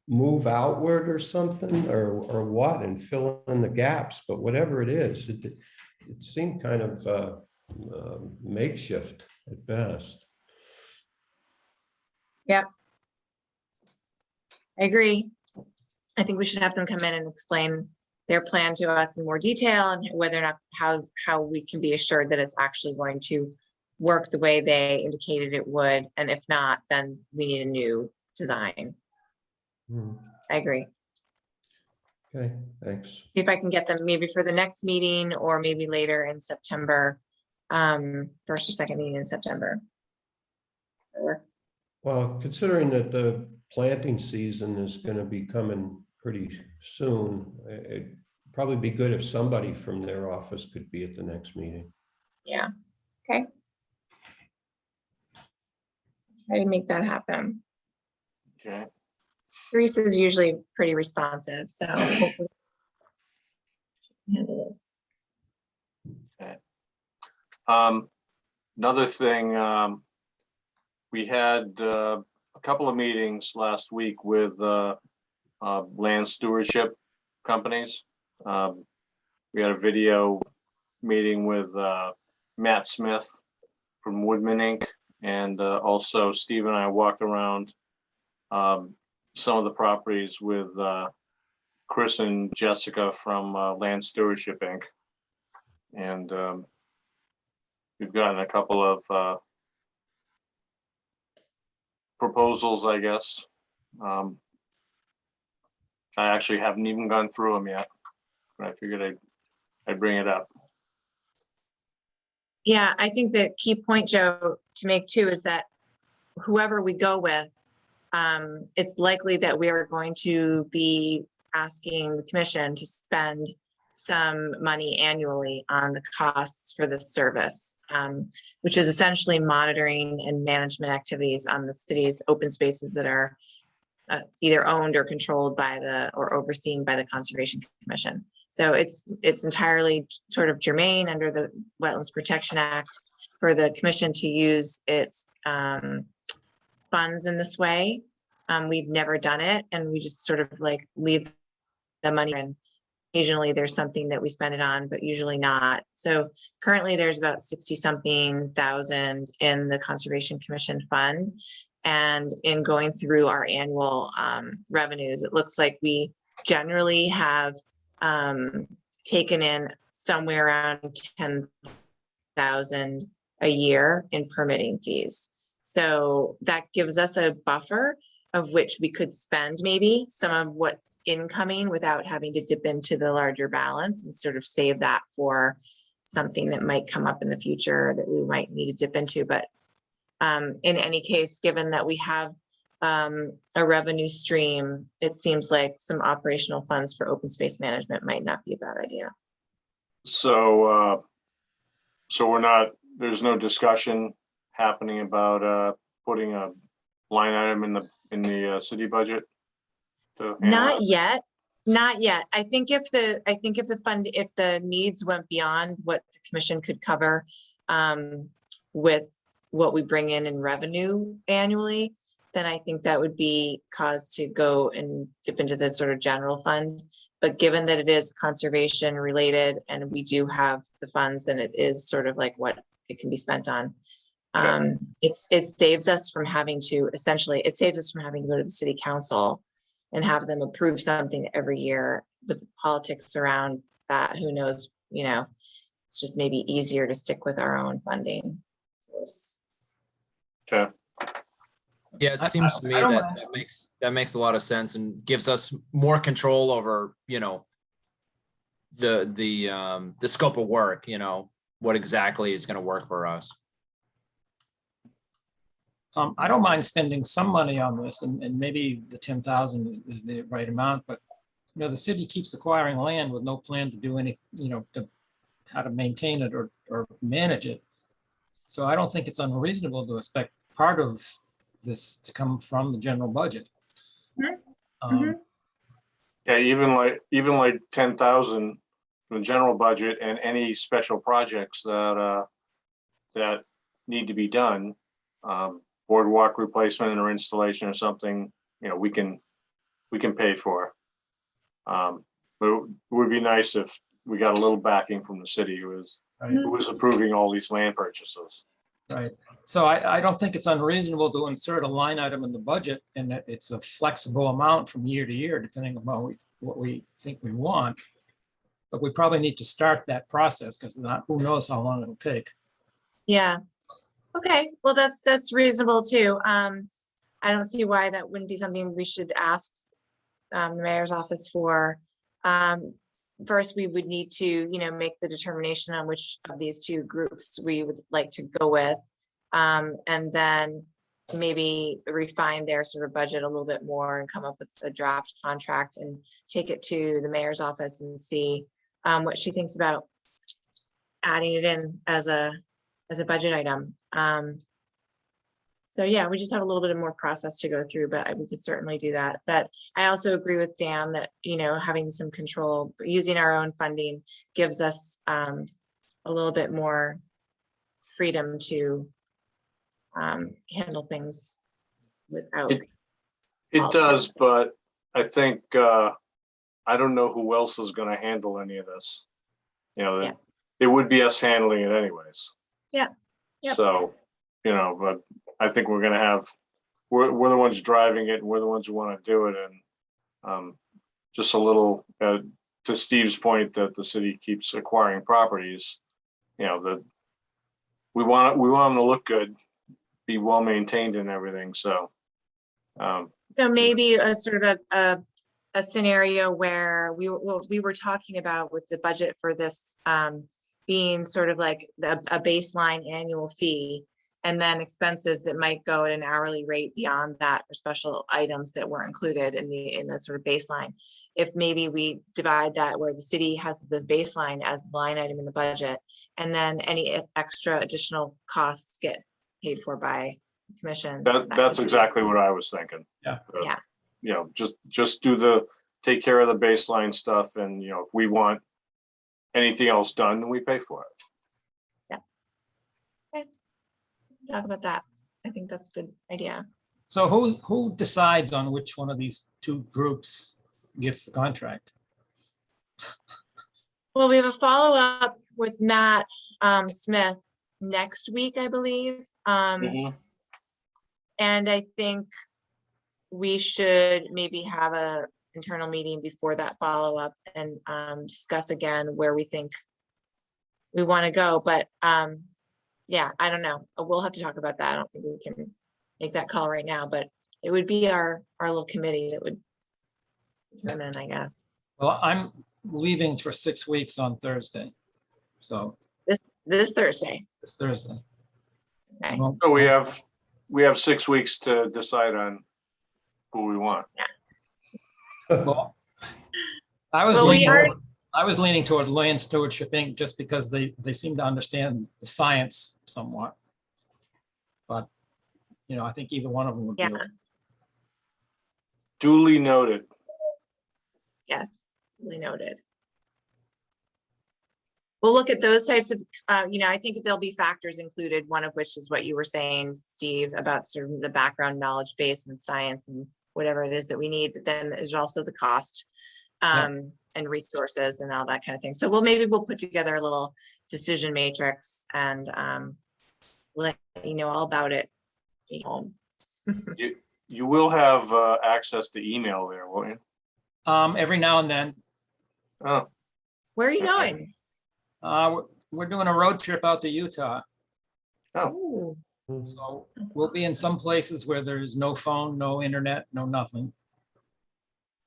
move outward or something or what, and fill in the gaps, but whatever it is, it seemed kind of makeshift at best. Yep. I agree. I think we should have them come in and explain their plan to us in more detail, and whether or not how we can be assured that it's actually going to work the way they indicated it would. And if not, then we need a new design. I agree. Okay, thanks. See if I can get them maybe for the next meeting or maybe later in September, first or second meeting in September. Well, considering that the planting season is going to be coming pretty soon, it'd probably be good if somebody from their office could be at the next meeting. Yeah, okay. Try to make that happen. Okay. Teresa is usually pretty responsive, so hopefully handle this. Another thing, we had a couple of meetings last week with land stewardship companies. We had a video meeting with Matt Smith from Woodman Inc. And also Steve and I walked around some of the properties with Chris and Jessica from Land Stewardship Inc. And we've gotten a couple of proposals, I guess. I actually haven't even gone through them yet, but I figured I'd bring it up. Yeah, I think the key point, Joe, to make too, is that whoever we go with, it's likely that we are going to be asking the commission to spend some money annually on the costs for this service, which is essentially monitoring and management activities on the city's open spaces that are either owned or controlled by or overseen by the Conservation Commission. So it's entirely sort of germane under the Wetlands Protection Act for the commission to use its funds in this way. We've never done it, and we just sort of like leave the money, and occasionally there's something that we spend it on, but usually not. So currently there's about 60-something thousand in the Conservation Commission fund. And in going through our annual revenues, it looks like we generally have taken in somewhere around 10,000 a year in permitting fees. So that gives us a buffer of which we could spend maybe some of what's incoming without having to dip into the larger balance, and sort of save that for something that might come up in the future that we might need to dip into. But in any case, given that we have a revenue stream, it seems like some operational funds for open space management might not be a bad idea. So there's no discussion happening about putting a line item in the city budget? Not yet. I think if the needs went beyond what the commission could cover with what we bring in revenue annually, then I think that would be cause to go and dip into the sort of general fund. But given that it is conservation related and we do have the funds, then it is sort of like what it can be spent on. It saves us from having to go to the city council and have them approve something every year. With the politics around that, who knows, it's just maybe easier to stick with our own funding. Okay. Yeah, it seems to me that makes a lot of sense and gives us more control over, the scope of work, what exactly is going to work for us. I don't mind spending some money on this, and maybe the 10,000 is the right amount, but the city keeps acquiring land with no plan to do any, how to maintain it or manage it. So I don't think it's unreasonable to expect part of this to come from the general budget. Mm-hmm. Yeah, even like 10,000 from the general budget, and any special projects that need to be done, boardwalk replacement or installation or something, we can pay for. But it would be nice if we got a little backing from the city who was approving all these land purchases. Right. So I don't think it's unreasonable to insert a line item in the budget, and that it's a flexible amount from year to year, depending on what we think we want. But we probably need to start that process, because who knows how long it'll take. Yeah. Okay. Well, that's reasonable too. I don't see why that wouldn't be something we should ask the mayor's office for. First, we would need to, make the determination on which of these two groups we would like to go with. And then maybe refine their sort of budget a little bit more and come up with a draft contract and take it to the mayor's office and see what she thinks about adding it in as a budget item. So yeah, we just have a little bit of more process to go through, but we could certainly do that. But I also agree with Dan that, having some control, using our own funding gives us a little bit more freedom to handle things without. It does, but I think, I don't know who else is gonna handle any of this. You know, Yeah. it would be us handling it anyways. Yeah. Yep. So, you know, but I think we're gonna have, we're the ones driving it, and we're the ones who wanna do it, and just a little, to Steve's point that the city keeps acquiring properties, you know, that we want them to look good, be well maintained and everything, so. So maybe a sort of a scenario where we were talking about with the budget for this being sort of like a baseline annual fee, and then expenses that might go at an hourly rate beyond that for special items that were included in the sort of baseline. If maybe we divide that where the city has the baseline as a line item in the budget, and then any extra additional costs get paid for by the commission. That's exactly what I was thinking. Yeah. Yeah. You know, just take care of the baseline stuff, and, you know, if we want anything else done, we pay for it. Talk about that. I think that's a good idea. So who decides on which one of these two groups gets the contract? Well, we have a follow-up with Matt Smith next week, I believe. Mhm. And I think we should maybe have a internal meeting before that follow-up and discuss again where we think we want to go. But yeah, I don't know. We'll have to talk about that. I don't think we can make that call right now, but it would be our little committee that would determine, I guess. Well, I'm leaving for 6 weeks on Thursday. So This Thursday. this Thursday. Okay. Well, So we have 6 weeks to decide on who we want. well, I was Well, we leaning toward Land Stewardship Inc. just because they seem to understand the science somewhat. But, you know, I think either one of them would be. Yeah. okay. Duly noted. Yes, we noted. We'll look at those types of, you know, I think there'll be factors included, one of which is what you were saying, Steve, about sort of the background knowledge base and science and whatever it is that we need, but then there's also the cost and resources and all that kind of thing. So maybe we'll put together a little decision matrix and let you know all about it. You will have access to email there, won't you? Every now and then, Oh, Where are you going? we're doing a road trip out to Utah. Ooh, So we'll be in some places where there's no phone, no internet, no nothing.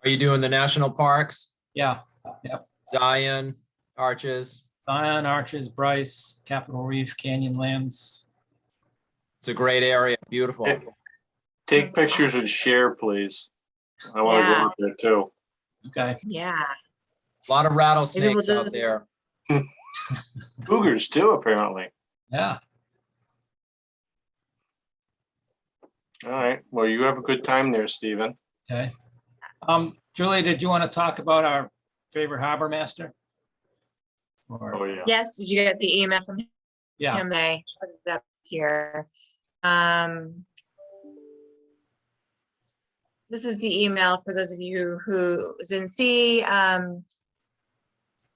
Are you doing the national parks? Yeah, yep. Zion, Arches? Zion, Arches, Bryce, Capitol Reef, Canyonlands. It's a great area, beautiful. Yeah. Take pictures and share, please. I want to go Yeah. out there too. Okay. yeah. A lot of rattlesnakes we'll out just- there. Cougars too, apparently. Yeah. All right. Well, you have a good time there, Stephen. Okay. Julie, did you want to talk about our favorite harbor master? Or- Oh, yeah. Yes, did you get the email from Yeah, him? They put it up here. This is the email for those of you who didn't see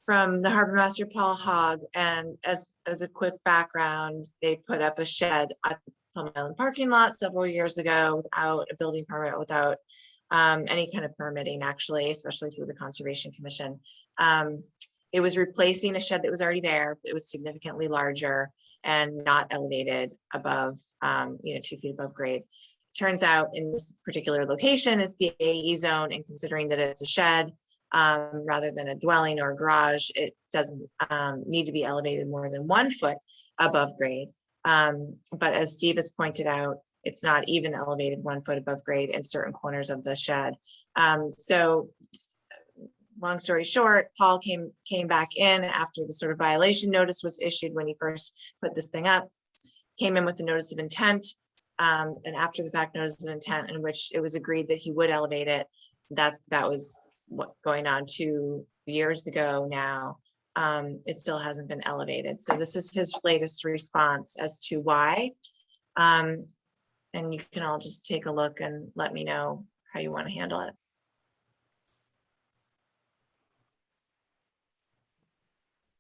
from the harbor master, Paul Hogg. And as a quick background, they put up a shed at the Plum Island parking lot several years ago without a building permit, without any kind of permitting, actually, especially through the Conservation Commission. It was replacing a shed that was already there. It was significantly larger and not elevated above, 2 feet above grade. Turns out in this particular location, it's the AE zone, and considering that it's a shed rather than a dwelling or a garage, it doesn't need to be elevated more than 1 foot above grade. But as Steve has pointed out, it's not even elevated 1 foot above grade in certain corners of the shed. So long story short, Paul came back in after the sort of violation notice was issued when he first put this thing up, came in with a notice of intent, and after the fact notice of intent in which it was agreed that he would elevate it. That was what going on 2 years ago now. It still hasn't been elevated. So this is his latest response as to why. And And you can all just take a look and let me know how you want to handle it.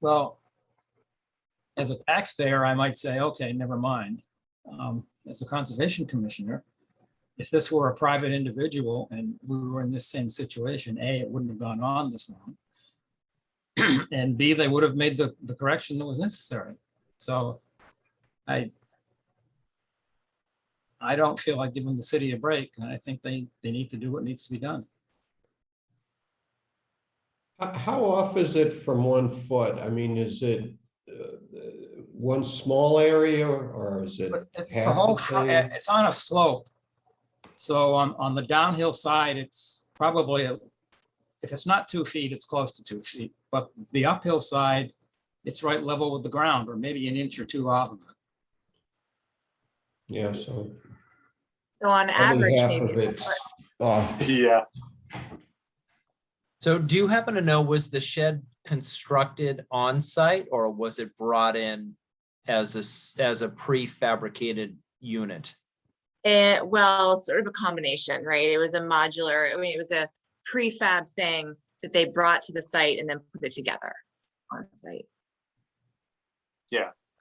Well, as a taxpayer, I might say, okay, never mind. As a conservation commissioner, if this were a private individual and we were in this same situation, A, it wouldn't have gone on this long. And B, they would have made the correction that was necessary. So I don't feel like giving the city a break, and I think they need to do what needs to be done. How off is it from 1 foot? I mean, is it one small area or is it? It's the half whole, thing? it's on a slope. So on the downhill side, it's probably, if it's not 2 feet, it's close to 2 feet. But the uphill side, it's right level with the ground, or maybe an inch or two off of it. Yeah, so So on probably average, half maybe of it's it's off. Yeah, So do you happen to know, was the shed constructed on site or was it brought in as a prefabricated unit? well, sort of a combination, right? It was a modular, I mean, it was a prefab thing that they brought to the site and then put it together on site.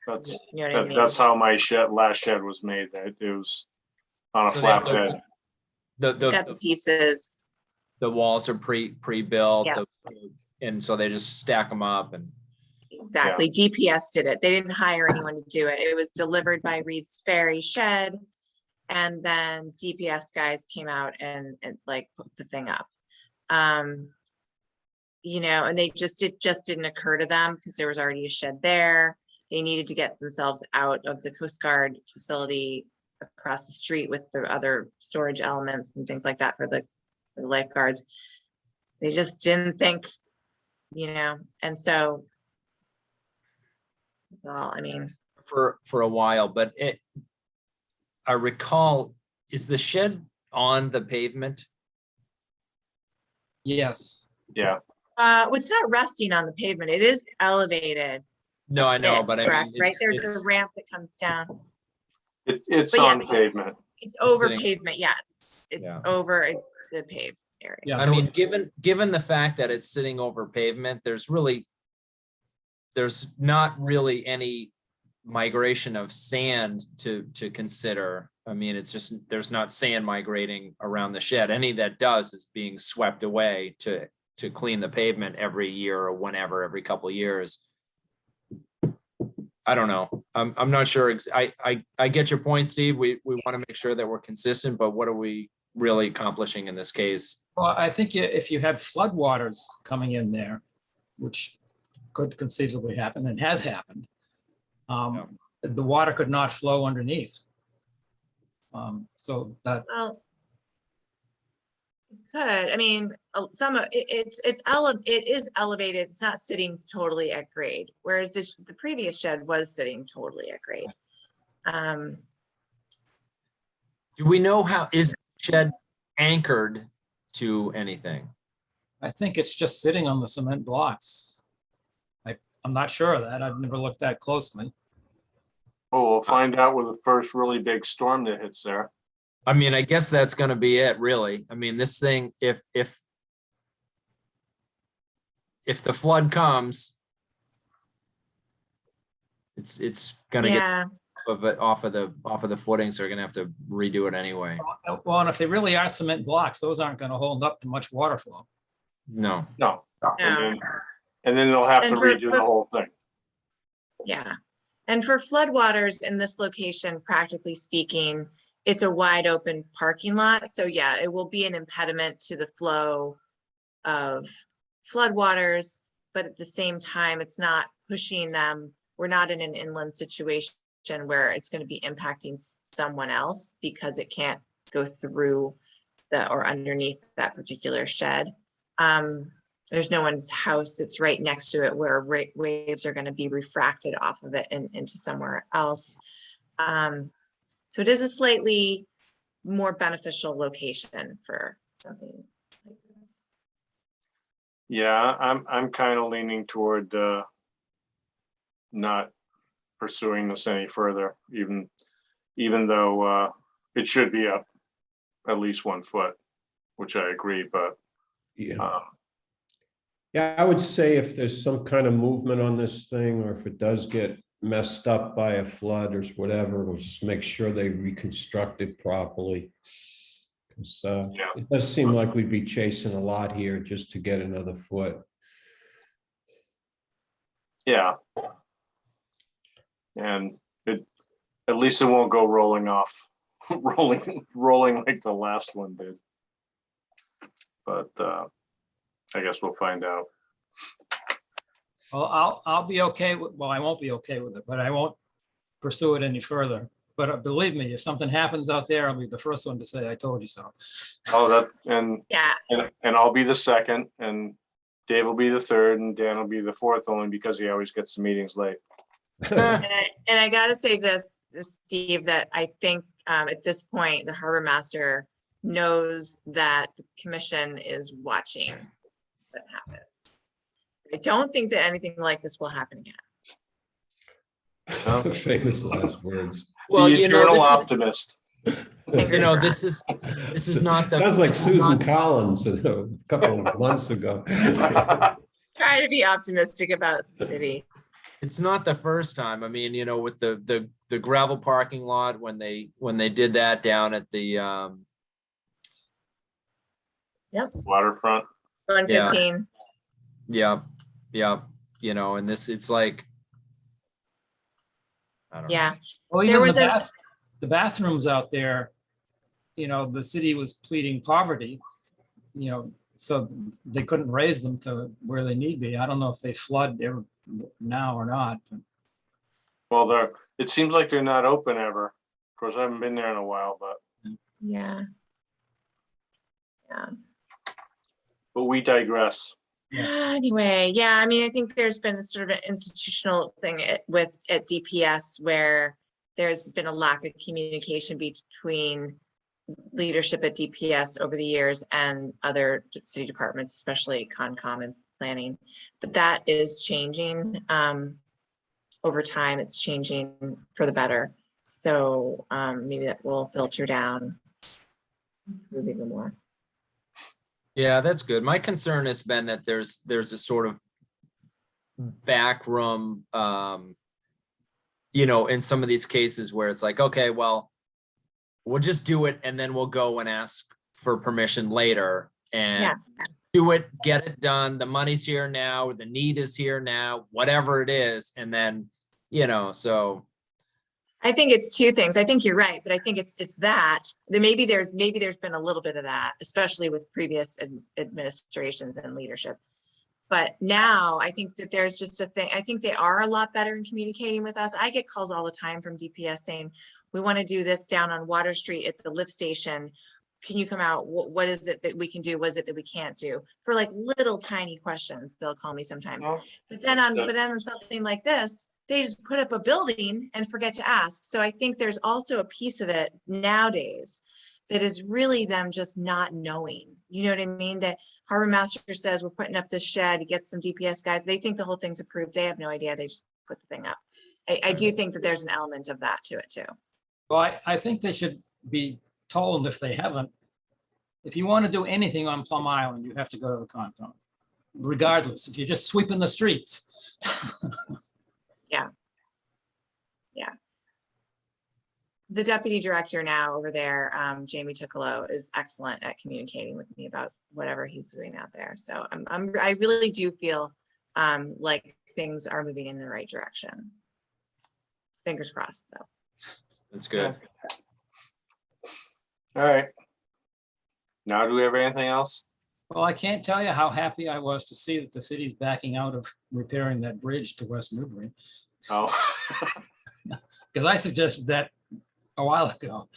that's, You know what I mean? that's how my last shed was made. That it was on a So they have flatbed. Got the pieces. The walls are pre-built, Yeah. and so they just stack them up and. Exactly. GPS did it. They didn't hire anyone to do it. It was delivered by Reed's Ferry Shed. And then GPS guys came out and like put the thing up. You know, and it just didn't occur to them because there was already a shed there. They needed to get themselves out of the Coast Guard facility across the street with the other storage elements and things like that for the lifeguards. They just didn't think, you know, and so that's all. I mean, For a while, but I recall, is the shed on the pavement? Yes. Yeah, well, it's not resting on the pavement. It is elevated. No, I know, bit, but I mean, correct, right? There's it's- a ramp that comes down. it's But on yes. pavement. It's over sitting- pavement, yes. It's Yeah. over, it's the paved area. Yeah. I mean, given the fact that it's sitting over pavement, there's not really any migration of sand to consider. I mean, it's just, there's not sand migrating around the shed. Any that does is being swept away to clean the pavement every year or whenever, every couple of years. I don't know. I'm not sure. I get your point, Steve. We want to make sure that we're consistent, but what are we really accomplishing in this case? Well, I think if you have floodwaters coming in there, which could conceivably happen and has happened, the water could not flow underneath. So that, Well, it could, I mean, some of it is elevated. It's not sitting totally at grade, whereas the previous shed was sitting totally at grade. Do we know how, is the shed anchored to anything? I think it's just sitting on the cement blocks. I'm not sure of that. I've never looked that closely. Oh, we'll find out with the first really big storm that hits there. I mean, I guess that's gonna be it, really. I mean, this thing, if the flood comes, it's gonna get Yeah, off of the footings. They're gonna have to redo it anyway. Well, and if they really are cement blocks, those aren't going to hold up to much water flow. No. No. no, And then they'll have to And for- redo the whole thing. yeah. And for floodwaters in this location, practically speaking, it's a wide open parking lot. So yeah, it will be an impediment to the flow of floodwaters, but at the same time, it's not pushing them. We're not in an inland situation where it's going to be impacting someone else because it can't go through or underneath that particular shed. There's no one's house that's right next to it where waves are going to be refracted off of it and into somewhere else. So it is a slightly more beneficial location for something like this. Yeah, I'm kind of leaning toward not pursuing this any further, even though it should be up at least 1 foot, which I agree, but, Yeah. Yeah, I would say if there's some kind of movement on this thing, or if it does get messed up by a flood or whatever, we'll just make sure they reconstruct it properly. 'Cause, Yeah. it does seem like we'd be chasing a lot here just to get another foot. yeah. And at least it won't go rolling off, rolling like the last one did. But I guess we'll find out. Well, I'll be okay with, well, I won't be okay with it, but I won't pursue it any further. But believe me, if something happens out there, I'll be the first one to say, I told you so. Oh, that, and Yeah, I'll be the second, and Dave will be the third, and Dan will be the fourth, only because he always gets the meetings late. and I gotta say this, Steve, that I think at this point, the harbor master knows that the commission is watching what happens. I don't think that anything like this will happen again. Famous last words. Well, The you know, eternal this is, optimist. you know, this is not the. Sounds like this is Susan not- Collins a couple of months ago. Try to be optimistic about the city. It's not the first time. I mean, you know, with the gravel parking lot, when they did that down at the, Waterfront. 115. yeah, you know, and this, it's like. I don't know. Yeah, Well, There even was the bathrooms out there, you know, the city was pleading poverty, you know, so they couldn't raise them to where they need be. I don't know if they flood ever now or not. But Well, it seems like they're not open ever. Of course, I haven't been there in a while, but yeah. we digress. yes, Anyway, yeah, I mean, I think there's been sort of an institutional thing at DPS where there's been a lack of communication between leadership at DPS over the years and other city departments, especially Concom and planning. But that is changing over time. It's changing for the better. So maybe that will filter down even more. Yeah, that's good. My concern has been that there's a sort of back room, you know, in some of these cases where it's like, okay, well, we'll just do it and then we'll go and ask for permission later and Yeah. do it, get it done. The money's here now, the need is here now, whatever it is. And then, you know, so. I think it's two things. I think you're right, but I think it's that maybe there's been a little bit of that, especially with previous administrations and leadership. But now I think that there's just a thing. I think they are a lot better in communicating with us. I get calls all the time from DPS saying, we want to do this down on Water Street at the lift station. Can you come out? What is it that we can do? What is it that we can't do? For like little tiny questions, they'll call me sometimes. Well, But then on something like this, they just put up a building and forget to ask. So I think there's also a piece of it nowadays that is really them just not knowing. You know what I mean? That harbor master says, we're putting up this shed, he gets some DPS guys. They think the whole thing's approved. They have no idea. They just put the thing up. I do think that there's an element of that to it too. well, I think they should be told if they haven't. If you want to do anything on Plum Island, you have to go to the Concom, regardless. If you're just sweeping the streets. The deputy director now over there, Jamie Tuccolo, is excellent at communicating with me about whatever he's doing out there. So I really do feel like things are moving in the right direction. Fingers crossed, though. That's good. All right. Now, do we have anything else? Well, I can't tell you how happy I was to see that the city's backing out of repairing that bridge to West Newbury, Oh, because I suggested that a while ago.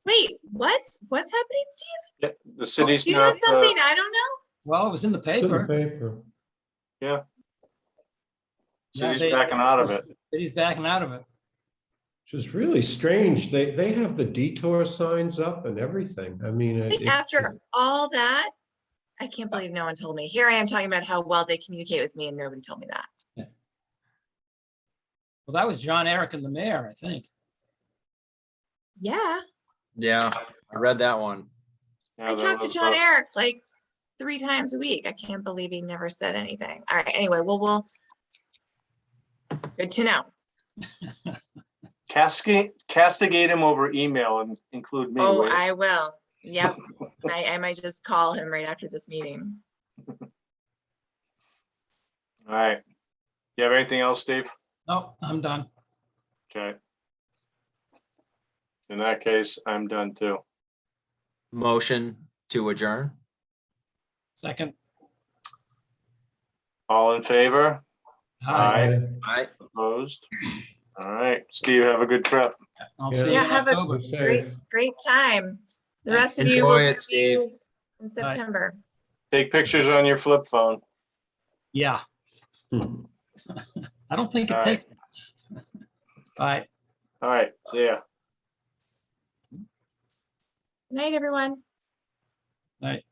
Wait, what's happening, Steve? yeah, the city's You know not, something I don't know? Well, it was in the It's in the paper. paper. Yeah, city's they- backing out of it. City's backing out of it. Which is really strange. They have the detour signs up and everything. I mean, After all that, I can't believe no one told me. Here I am talking about how well they communicate with me and nobody told me that. Well, that was John Eric and the mayor, I think. Yeah, Yeah, I read that one. Yeah, I that talk to was John about- Eric like 3 times a week. I can't believe he never said anything. All right, anyway, we'll good to know. Castigate him over email and include me. Oh, will you? I will. Yep. I might just call him right after this meeting. All right. You have anything else, Steve? No, I'm done. Okay. In that case, I'm done too. Motion to adjourn. Second. All in favor? Hi. I, Opposed? All right. Steve, have a good trip. I'll see you Yeah, in have a October. Be safe. Great time. The rest of you Enjoy will it, see you in Bye. September. Take pictures on your flip phone. Yeah, I don't think it All right. takes much. Bye. All right. See ya. Good night, everyone. Night.